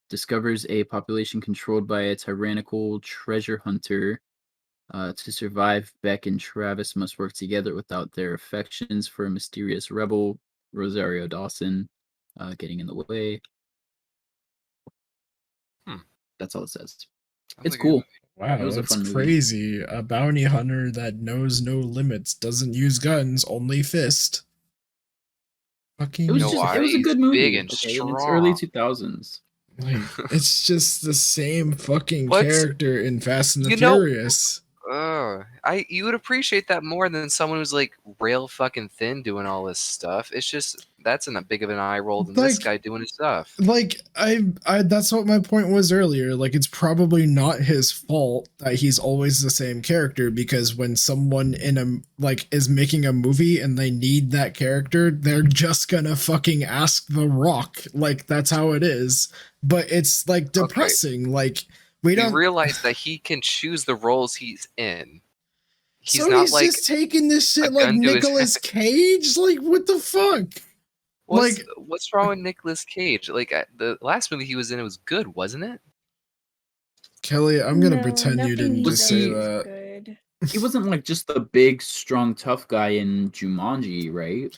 Discovers a population controlled by a tyrannical treasure hunter. To survive, Beck and Travis must work together without their affections for a mysterious rebel, Rosario Dawson, getting in the way. That's all it says. Sounds It's like a good cool. movie. Wow, It was a that's fun movie. crazy. A bounty hunter that knows no limits, doesn't use guns, only fist. Fucking It was know just why? it was a He's good movie. big and Okay, and it's early strong. 2000s. like, it's just the same fucking What's- character in Fast and the You know- Furious. You would appreciate that more than someone who's like rail fucking thin doing all this stuff. It's just that's a big of an eye roll than this Like- guy doing his stuff. Like I that's what my point was earlier. Like it's probably not his fault that he's always the same character, because when someone in a like is making a movie and they need that character, they're just gonna fucking ask The Rock. Like that's how it is. But it's like depressing. Like we You don't realize that he can choose the roles he's in. He's so not he's like just taking this shit a like gun to his Nicolas Cage? Like what the fuck? what's wrong with Nicolas Cage? Like the last movie he was in, it was good, wasn't it? Kelly, I'm gonna No, pretend you nothing didn't he just does say is that. Good. He wasn't like just the big, strong, tough guy in Jumanji, right?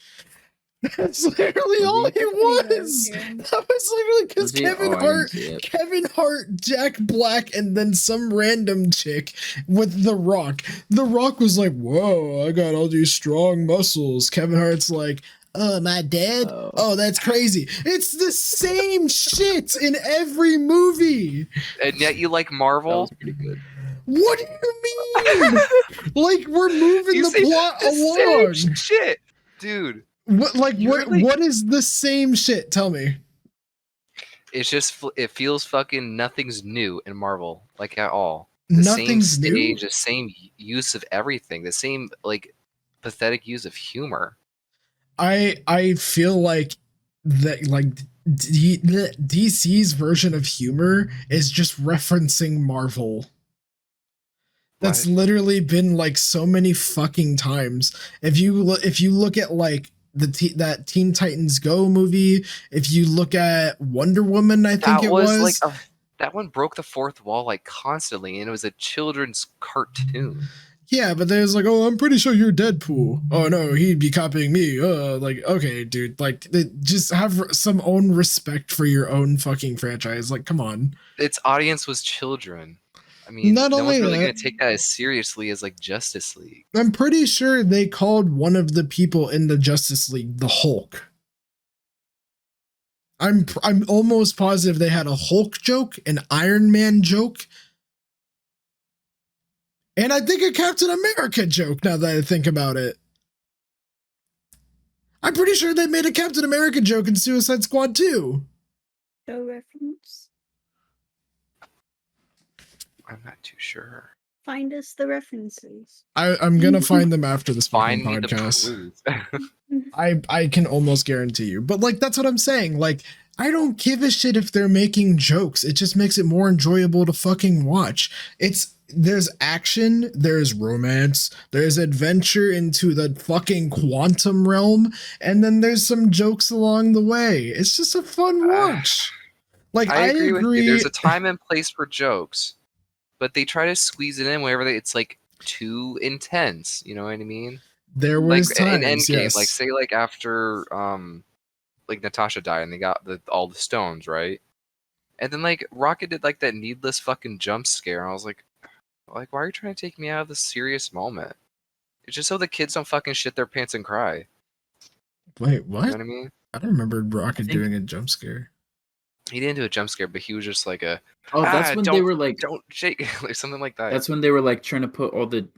That's literally all he Pretty much, was. yeah. That was literally because Was he? Kevin Oh, I didn't Hart, see it. Kevin Hart, Jack Black, and then some random chick with The Rock. The Rock was like, "Whoa, I got all these strong muscles." Kevin Hart's like, "Oh, my dad? Oh. Oh, that's crazy." It's the same shit in every movie. And yet you like That Marvel. was pretty good. What do you mean? Like we're moving You the say plot the along. same shit, dude. What like You're what like- what is the same shit? Tell me. It's just it feels fucking nothing's new in Marvel, like at all. The Nothing's same new? stage, the same use of everything, the same like pathetic use of humor. I feel like that like the DC's version of humor is just referencing Marvel. That's What? literally been like so many fucking times. If you look at like that Teen Titans Go movie, if you look at Wonder Woman, I think That it was was like that one broke the fourth wall like constantly, and it was a children's cartoon. Yeah, but there's like, oh, I'm pretty sure you're Deadpool. Oh no, he'd be copying me. Like, okay, dude, like, just have some own respect for your own fucking franchise. Like, come on. Its audience was children. I mean, Not no one's only really that, going to take that as seriously as like Justice League. I'm pretty sure they called one of the people in the Justice League the Hulk. I'm almost positive they had a Hulk joke, an Iron Man joke, and I think a Captain America joke, now that I think about it. I'm pretty sure they made a Captain America joke in Suicide Squad 2. Show reference. I'm not too sure. Find us the references. I'm going to find them after this fucking Find me the podcast. proof. I can almost guarantee you. But like, that's what I'm saying. Like, I don't give a shit if they're making jokes. It just makes it more enjoyable to fucking watch. There's action, there's romance, there's adventure into the fucking quantum realm, and then there's some jokes along the way. It's just a fun watch. Like, I agree with you. There's a time and place for jokes, but they try to squeeze it in wherever it's like too intense. You know what I mean? There Like was times, in Endgame, yes. like say like after like Natasha died and they got all the stones, right? And then like Rocket did like that needless fucking jump scare, and I was like, why are you trying to take me out of this serious moment? It's just so the kids don't fucking shit their pants and cry. Wait, what? You know what I mean? I don't remember Rocket think- doing a jump scare. He didn't do a jump scare, but he was just like a Oh, that's when they were like, don't shake like something like that. that's when they were like trying to put all the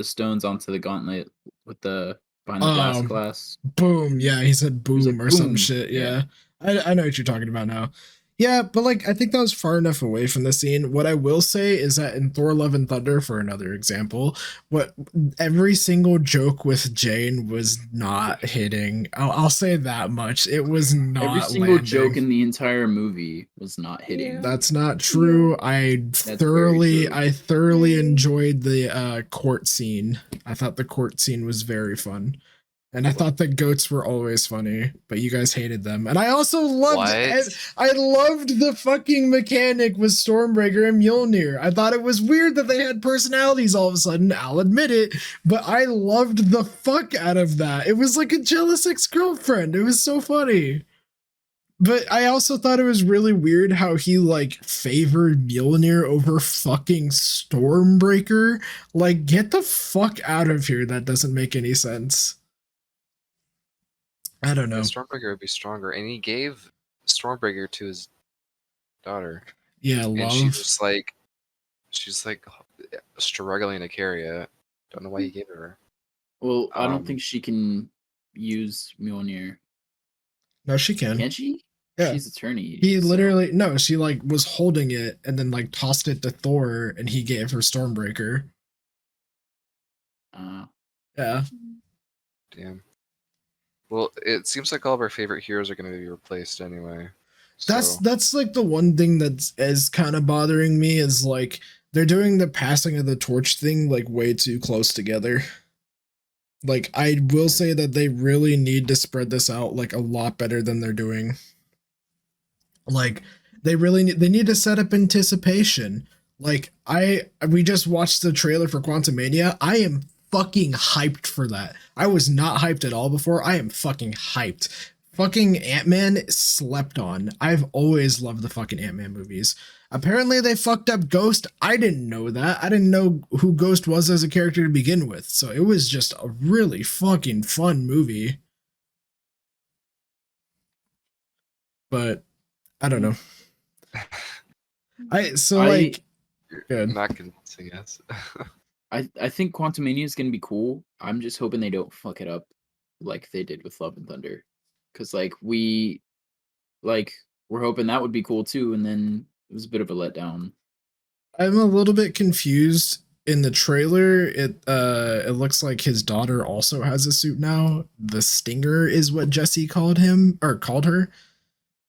stones onto the gauntlet with the behind the glass. Boom. Yeah, he said boom like, or some boom. shit. Yeah. Yeah. I know what you're talking about now. Yeah, but like, I think that was far enough away from the scene. What I will say is that in Thor Love and Thunder, for another example, every single joke with Jane was not hitting. I'll say that much. It was not Every single landing. joke in the entire movie was not hitting. Yeah. That's not true. I thoroughly enjoyed the court scene. I thought the court scene was very fun. And I thought the goats were always funny, but you guys hated them. And I also loved I loved the fucking mechanic with Stormbreaker and Mjolnir. I thought it was weird that they had personalities all of a sudden, I'll admit it, but I loved the fuck out of that. It was like a jealous ex-girlfriend. It was so funny. But I also thought it was really weird how he like favored Mjolnir over fucking Stormbreaker. Like, get the fuck out of here. That doesn't make any sense. I don't know. Stormbreaker would be stronger, and he gave Stormbreaker to his daughter. Yeah, And love. she's like struggling to carry it. Don't know why he gave it to her. Well, I Um, don't think she can use Mjolnir. No, she can. Can she? Yeah. She's attorney. He so- literally no, she like was holding it and then like tossed it to Thor and he gave her Stormbreaker. Yeah. Damn. Well, it seems like all of our favorite heroes are going to be replaced anyway. That's like the one thing that's is kind of bothering me is like they're doing the passing of the torch thing like way too close together. Like, I will say that they really need to spread this out like a lot better than they're doing. Like, they need to set up anticipation. Like, we just watched the trailer for Quantumania. I am fucking hyped for that. I was not hyped at all before. I am fucking hyped. Fucking Ant-Man slept on. I've always loved the fucking Ant-Man movies. Apparently they fucked up Ghost. I didn't know that. I didn't know who Ghost was as a character to begin with. So it was just a really fucking fun movie. But I don't know. Good. Not convincing us. I think Quantumania is gonna be cool. I'm just hoping they don't fuck it up like they did with Love and Thunder. Cause we're hoping that would be cool too, and then it was a bit of a letdown. I'm a little bit confused. In the trailer, it looks like his daughter also has a suit now. The Stinger is what Jesse called her.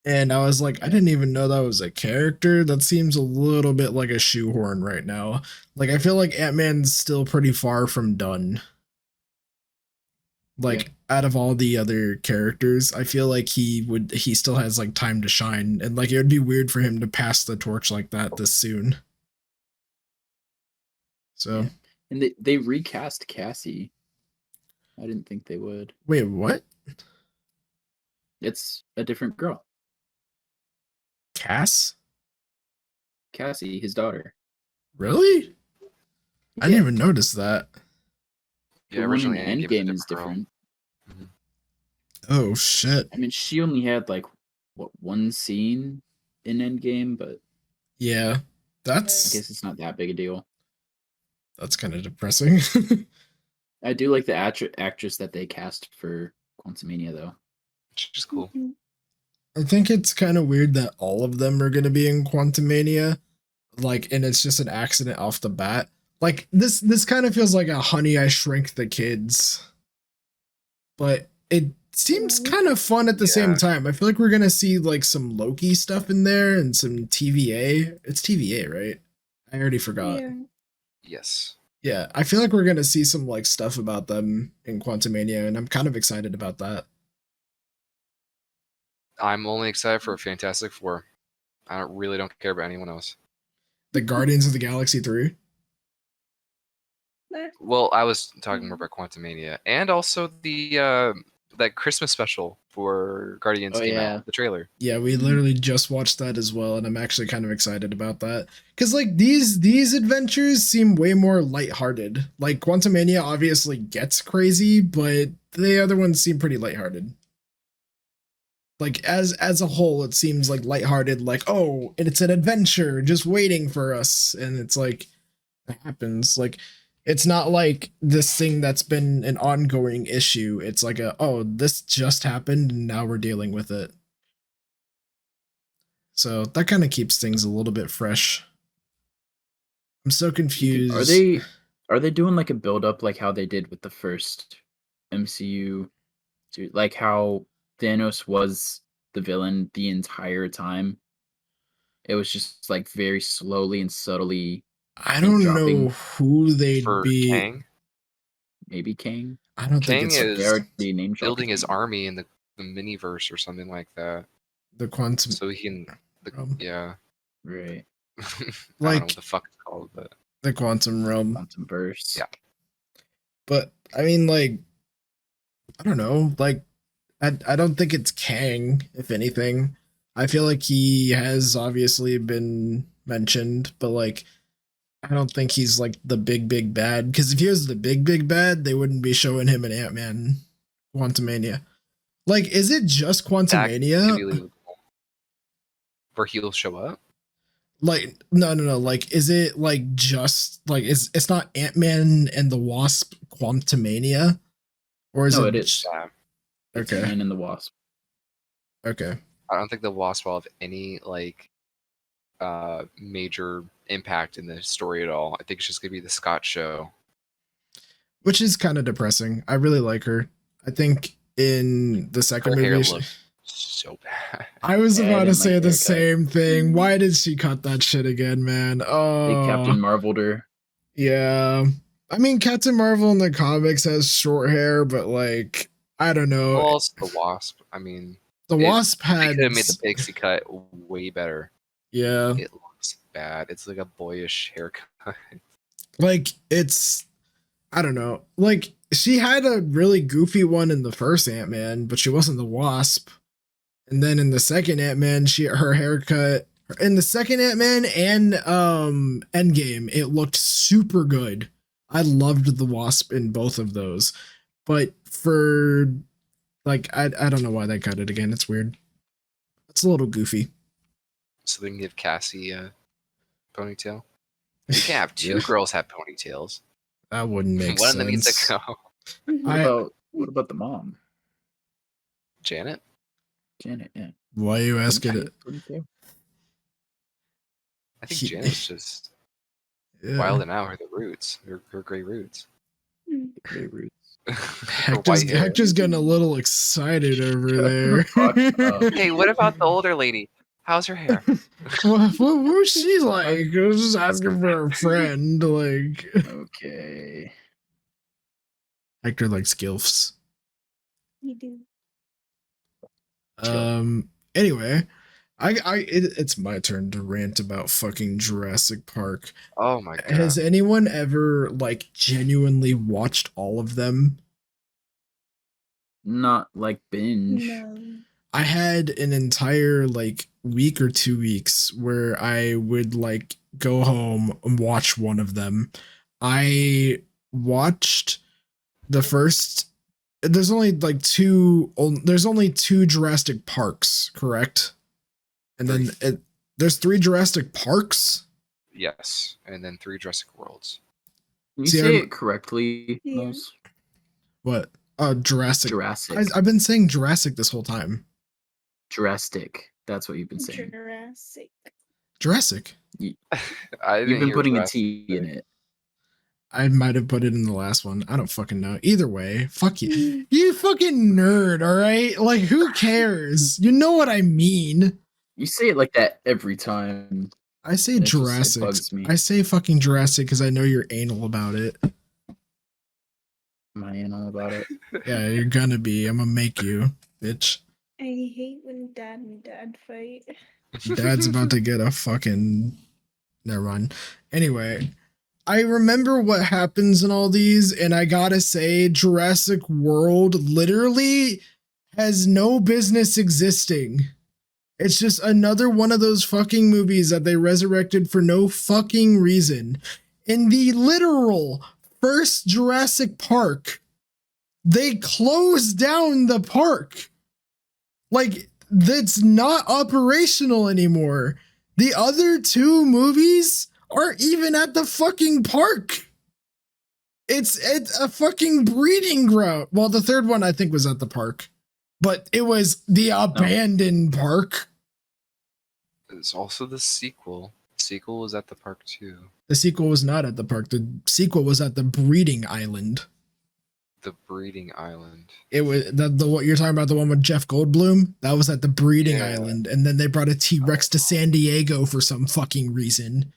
And I was like, I didn't even know that was a character. That seems a little bit like a shoehorn right now. Like, I feel like Ant-Man's still pretty far from done. Like, out of all the other characters, I feel like he still has like time to shine. And like, it would be weird for him to pass the torch like that this soon. So And they recast Cassie. I didn't think they would. Wait, what? It's a different girl. Cass? Cassie, his daughter. Really? I Yeah. didn't even notice that. The Yeah, one originally in Endgame was a Endgame is different different. Oh shit. I mean, she only had like one scene in Endgame, but Yeah. I That's guess it's not that big a deal. kind of depressing. I do like the actress that they cast for Quantumania, though. Which is cool. Mhm. I think it's kind of weird that all of them are going to be in Quantumania. Like, and it's just an accident off the bat. Like this kind of feels like a Honey I Shrink the Kids. But it seems Right. kind of fun at the same Yeah. time. I feel like we're going to see like some Loki stuff in there and some TVA. It's TVA, right? I already forgot. Yeah. Yes. Yeah, I feel like we're gonna see some like stuff about them in Quantumania, and I'm kind of excited about that. I'm only excited for a Fantastic Four. I really don't care about anyone else. The Guardians of the Galaxy 3. Eh, Well, I was talking more about Quantumania, and also the that Christmas special for Guardians Oh, came yeah. out. The trailer. Yeah, we Mhm. literally just watched that as well, and I'm actually kind of excited about that. Cause like these adventures seem way more lighthearted. Like Quantumania obviously gets crazy, but the other ones seem pretty lighthearted. Like as a whole, it seems like lighthearted, like, oh, it's an adventure just waiting for us. And it's like it happens. Like it's not like this thing that's been an ongoing issue. It's like oh, this just happened and now we're dealing with it. So that kind of keeps things a little bit fresh. I'm so confused. Are they doing like a build up like how they did with the first MCU? Like how Thanos was the villain the entire time. It was just like very slowly and subtly I don't dropping. know who they'd For be. Kang. Maybe Kang. I don't think Kang it's They is already name dropped building his Kang. army in the miniverse or something like that, the quantum. so he can. Yeah. Right. I don't know Like what the fuck it's called, but the quantum realm. Quantum Burst. Yeah. But I mean, like, I don't know. Like, I don't think it's Kang. If anything, I feel like he has obviously been mentioned, but like, I don't think he's like the big bad. Because if he was the big bad, they wouldn't be showing him in Ant-Man Quantumania. Like, is it just that could be Quantumania? believable. Where he'll show up. Like, no. Like, is it like just like it's not Ant-Man and the Wasp Quantumania, or is No, it? it is. Yeah. It's Okay. Ant-Man and the Wasp. Okay. I don't think the Wasp will have any like major impact in the story at all. I think it's just gonna be the Scott show. Which is kind of depressing. I really like her. I think in the second Her hair movie, looks so bad. I was Yeah, I about to didn't say like the the haircut. same thing. Mhm. Why did she cut that shit again, man? They Oh, Captain Marveled her. yeah. I mean, Captain Marvel in the comics has short hair, but like, I don't know. Well, also the Wasp. I mean, The it- Wasp they had, could have made the pixie cut way better. yeah, It looks bad. It's like a boyish haircut. like it's, I don't know. Like she had a really goofy one in the first Ant-Man, but she wasn't the Wasp. And then in the second Ant-Man, her haircut in the second Ant-Man and Endgame, it looked super good. I loved the Wasp in both of those. But for like I don't know why they cut it again. It's weird. It's a little goofy. So they can give Cassie a ponytail. You can't have two Yeah. girls have ponytails. That wouldn't make One of them needs sense. to go. What about the mom? Janet? Janet, yeah. Why are you Wouldn't asking she it? have a ponytail? I think He- Janet's just Yeah. wilding out her roots. Her gray roots. mm. Gray roots. Her white hair. Hector's getting a little excited over there. Fuck up. Hey, what about the older lady? How's her hair? what was she like? I was just asking for a friend. Like Okay. Hector likes gilfs. You do. Chill. Anyway, It's my turn to rant about fucking Jurassic Park. Oh my god. Has anyone ever like genuinely watched all of them? Not like binge. No. I had an entire like week or 2 weeks where I would like go home and watch one of them. I watched the first. There's only two Jurassic Parks, correct? And then there's 3 Jurassic Parks. Yes, and then 3 Jurassic Worlds. Can you See, say I'm- it correctly? Yeah. Mose? What? Jurassic. Jurassic. I've been saying Jurassic this whole time. Jurassic. That's what you've been saying. Jurassic. Jurassic. I didn't You've been hear putting a Jurassic T in today. it. I might have put it in the last one. I don't fucking know. Either way, fuck you. You fucking nerd, all right? Like, who cares? You know what I mean. You say it like that every time. I say It just, it Jurassic. bugs me. I say fucking Jurassic because I know you're anal about it. Am I anal about it? Yeah, you're gonna be. I'm gonna make you, bitch. I hate when dad and dad fight. Dad's about to get a fucking. Never mind. Anyway, I remember what happens in all these, and I gotta say, Jurassic World literally has no business existing. It's just another one of those fucking movies that they resurrected for no fucking reason. In the literal first Jurassic Park, they closed down the park. Like, that's not operational anymore. The other 2 movies aren't even at the fucking park. It's a fucking breeding ground. Well, the 3rd one I think was at the park, but it was the abandoned park. There's also the sequel. The sequel was at the park too. The sequel was not at the park. The sequel was at the breeding island. The breeding island. It was the what you're talking about, the one with Jeff Goldblum. That was at the breeding Yeah. island, and then they brought a T-Rex to San Diego for some fucking reason.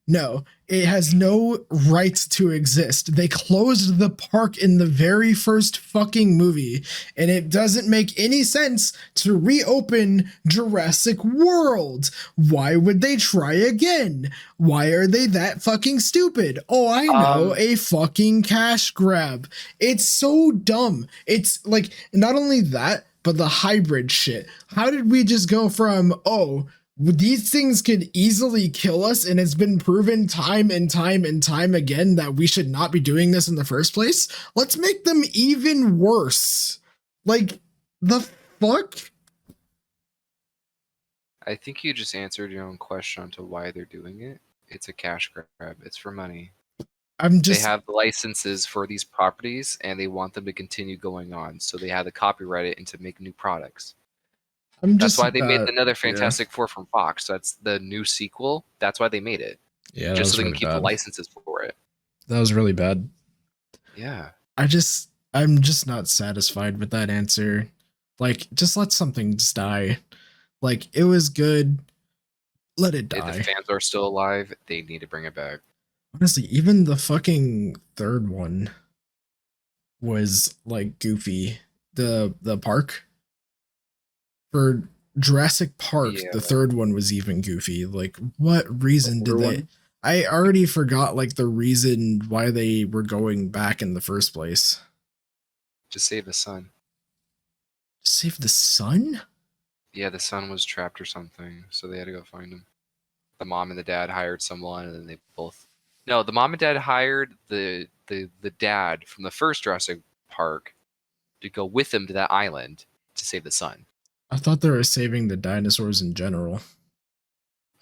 No, it has no right to exist. They closed the park in the very first fucking movie, and it doesn't make any sense to reopen Jurassic World. Why would they try again? Why are they that fucking stupid? Oh, I know, a fucking cash grab. It's so dumb. It's like, not only that, but the hybrid shit. How did we just go from, oh, these things could easily kill us, and it's been proven time and time and time again that we should not be doing this in the first place? Let's make them even worse. Like, the fuck? I think you just answered your own question onto why they're doing it. It's a cash grab. It's for money. I'm just They have the licenses for these properties, and they want them to continue going on. So they have to copyright it and to make new products. That's why they made another Fantastic Four from Fox. That's the new sequel. That's why they made it. Yeah, just so they can keep the licenses for it. That was really bad. Yeah. I'm just not satisfied with that answer. Like, just let something just die. Like, it was good. Let it If die. the fans are still alive, they need to bring it back. Honestly, even the fucking 3rd one was like goofy. The park for Jurassic Park, Yeah. the 3rd one was even goofy. Like, what reason did older they? one? I already forgot like the reason why they were going back in the first place. To save the son. Save the sun? Yeah, the son was trapped or something, so they had to go find him. The mom and the dad hired someone, and then they both. No, the mom and dad hired the dad from the first Jurassic Park to go with them to that island to save the son. I thought they were saving the dinosaurs in general.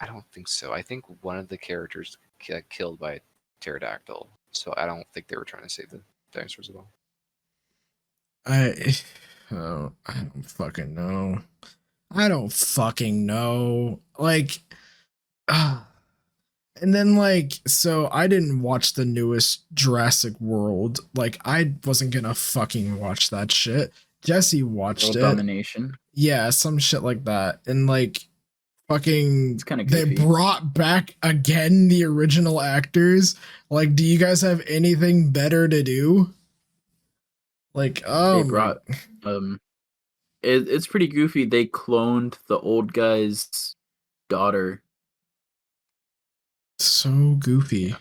I don't think so. I think one of the characters got killed by a pterodactyl, so I don't think they were trying to save the dinosaurs at all. I don't fucking know. I don't fucking know. Like, and then like, so I didn't watch the newest Jurassic World. Like, I wasn't gonna fucking watch that shit. Jesse watched World it. domination. Yeah, some shit like that. And like, fucking, It's kinda they goofy. brought back again the original actors. Like, do you guys have anything better to do? Like, oh, They brought It's pretty goofy. They cloned the old guy's daughter. So goofy.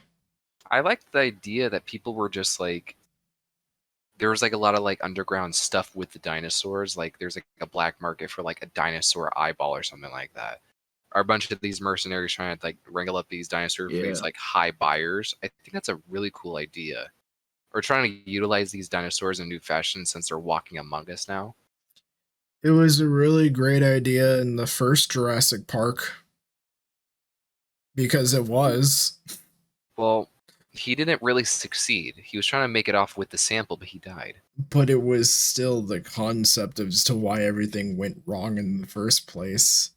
I liked the idea that people were just like, there was like a lot of like underground stuff with the dinosaurs. Like there's like a black market for like a dinosaur eyeball or something like that. Are a bunch of these mercenaries trying to like wrangle up these dinosaurs for these Yeah. like high buyers? I think that's a really cool idea. Or trying to utilize these dinosaurs in new fashion since they're walking among us now. It was a really great idea in the first Jurassic Park because it was. Well, he didn't really succeed. He was trying to make it off with the sample, but he died. But it was still the concept as to why everything went wrong in the first place.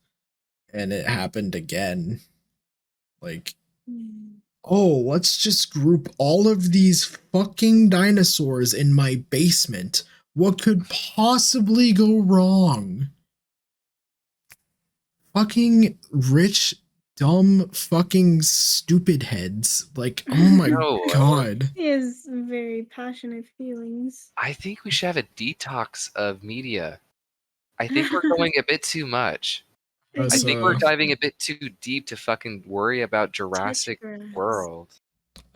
And it happened again. Like, oh, let's just group all of these fucking dinosaurs in my basement. What could possibly go wrong? Fucking rich, dumb, fucking stupid heads. Like, oh my No. god. He has very passionate feelings. I think we should have a detox of media. I think we're going a bit too much. I think we're diving a bit too deep to fucking worry about Jurassic grass. World.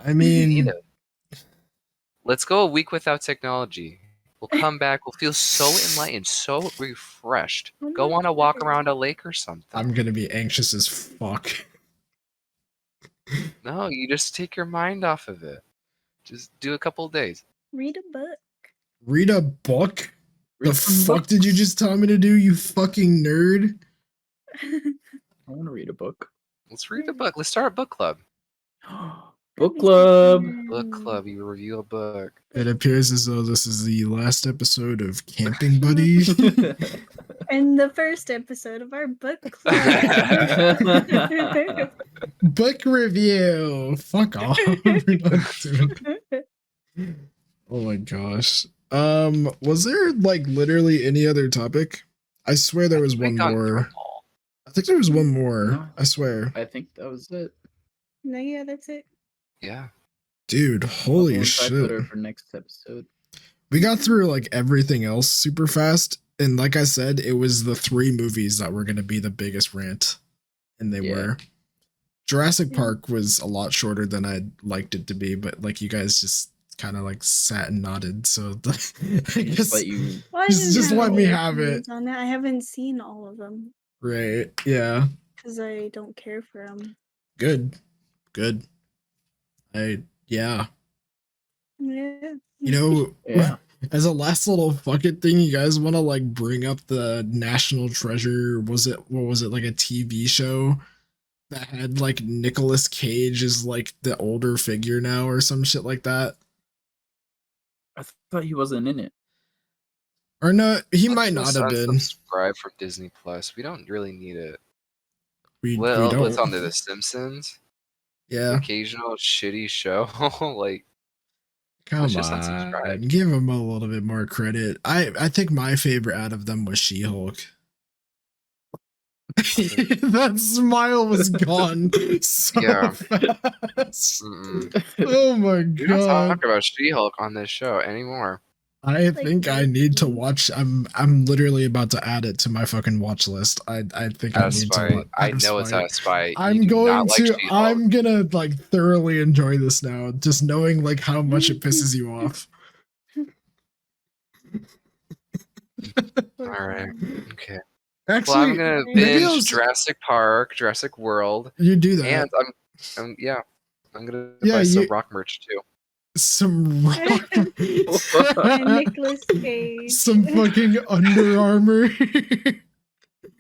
I mean, Let's go a week without technology. We'll come back. We'll feel so enlightened, so refreshed. Oh Go my on a walk God. around a lake or something. I'm gonna be anxious as fuck. No, you just take your mind off of it. Just do a couple of days. Read a book. Read a book? The Read some fuck did you books. just tell me to do, you fucking nerd? I want to read a book. Let's read a book. Let's start a book club. Book club. Book club. You review a book. It appears as though this is the last episode of Camping Buddy. And the first episode of our book club. Book review. Fuck off. We're not doing it. Oh my gosh. Was there like literally any other topic? I swear there was We one got more. through 'em all. I think there was one more. No. I swear. I think that was it. No, yeah, that's it. Yeah. Dude, holy I'll put her shit. for next episode. We got through like everything else super fast. And like I said, it was the 3 movies that were going to be the biggest rant. And they Yeah. were. Jurassic Yeah. Park was a lot shorter than I'd liked it to be, but like you guys just kind of like sat and nodded. So I Just guess, let you. Well, I Just- didn't just have let me any have it. opinions on that. I haven't seen all of them right. Yeah. because I don't care for them. Good. Good. Yeah. Yeah. You know, Yeah. as a last little fuck it thing, you guys want to like bring up the National Treasure? What was it like a TV show that had like Nicolas Cage as like the older figure now or some shit like that? I thought he wasn't in it. Or no, he Let's might not just have been. unsubscribe from Disney Plus. We don't really need it. We Well, don't. what's on there? The Simpsons? Yeah, Occasional shitty show. Like, come let's just on, unsubscribe. give him a little bit more credit. I think my favorite out of them was She-Hulk. That smile was gone so Yeah. fast. mm-mm. Oh my We don't god. talk about She-Hulk on this show anymore. I Like think I need to watch. I'm literally about to add it to my fucking watch list. I think I Out of need spite. to. I know it's out of spite. I'm You do going not like to. She-Hulk. I'm gonna like thoroughly enjoy this now, just knowing like how much it pisses you off. All right. Okay. Actually, Well, I'm gonna maybe I'll binge s- Jurassic Park, Jurassic World, you do that. and I'm gonna Yeah, buy some you- rock merch too. Some rock, And Nicolas Cage. some fucking Under Armour.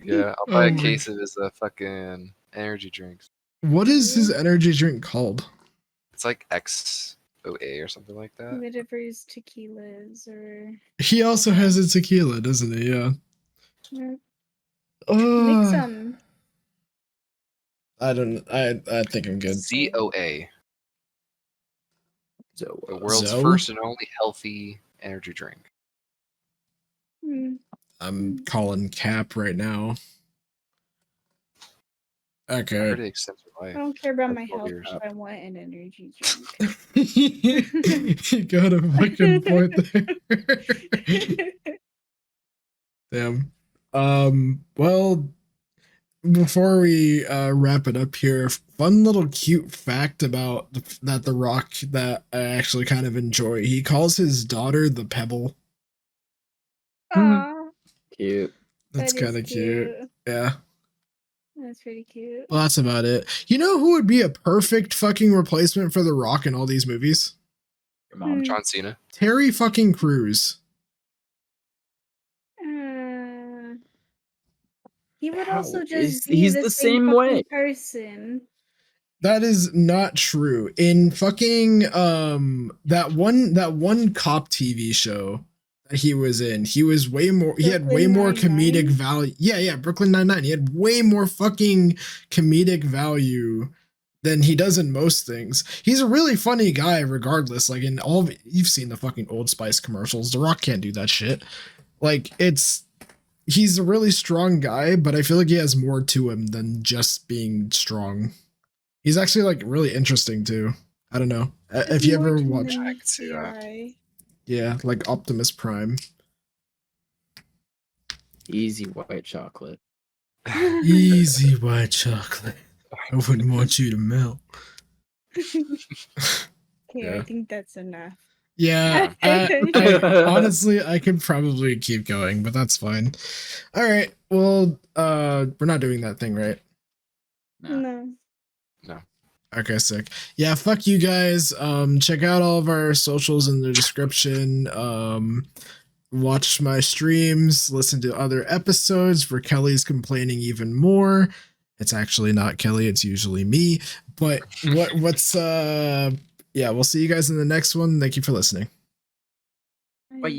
Yeah, I'll Oh buy a my- case of his fucking energy drinks. What is his energy drink called? It's like XOA or something like that. Whatever's tequilas or He also has a tequila, doesn't he? Yeah. make Uh, some. I don't. I think I'm good. ZOA, So, the world's Zo? first and only healthy energy drink. I'm calling cap right now. Okay. Pretty extensive I life. don't care about For my 12 health. years. If I want an energy drink. You got a fucking point there. Damn. Well, before we wrap it up here, fun little cute fact about that The Rock that I actually kind of enjoy. He calls his daughter the Pebble. Aw, Cute. That's that is kind of cute. cute. Yeah. That's pretty cute. Well, that's about it. You know who would be a perfect fucking replacement for The Rock in all these movies? Your mom. John Cena. Terry fucking Crews. He would How? also He's- just be he's the the same same fucking way. person. That is not true. In fucking that one cop TV show that he was in, he was way more he had way Brooklyn more Nine-Nine? comedic value. Yeah, Brooklyn Nine-Nine. He had way more fucking comedic value than he does in most things. He's a really funny guy regardless. Like in all you've seen the fucking Old Spice commercials. The Rock can't do that shit. Like he's a really strong guy, but I feel like he has more to him than just being strong. He's actually like really interesting too. I don't know if you ever More watch. than I can see that. CI. Yeah, like Optimus Prime. Easy white chocolate. Easy white chocolate. I wouldn't want you to melt. Okay, Yeah. I think that's enough. Yeah, I honestly I could probably keep going, but that's fine. All right, well, we're not doing that thing, right? Nah. No. Okay, sick. Yeah, fuck you guys. Check out all of our socials in the description. Watch my streams, listen to other episodes where Kelly's complaining even more. It's actually not Kelly, it's usually me. But what's yeah, we'll see you guys in the next one. Thank you for listening. Bye.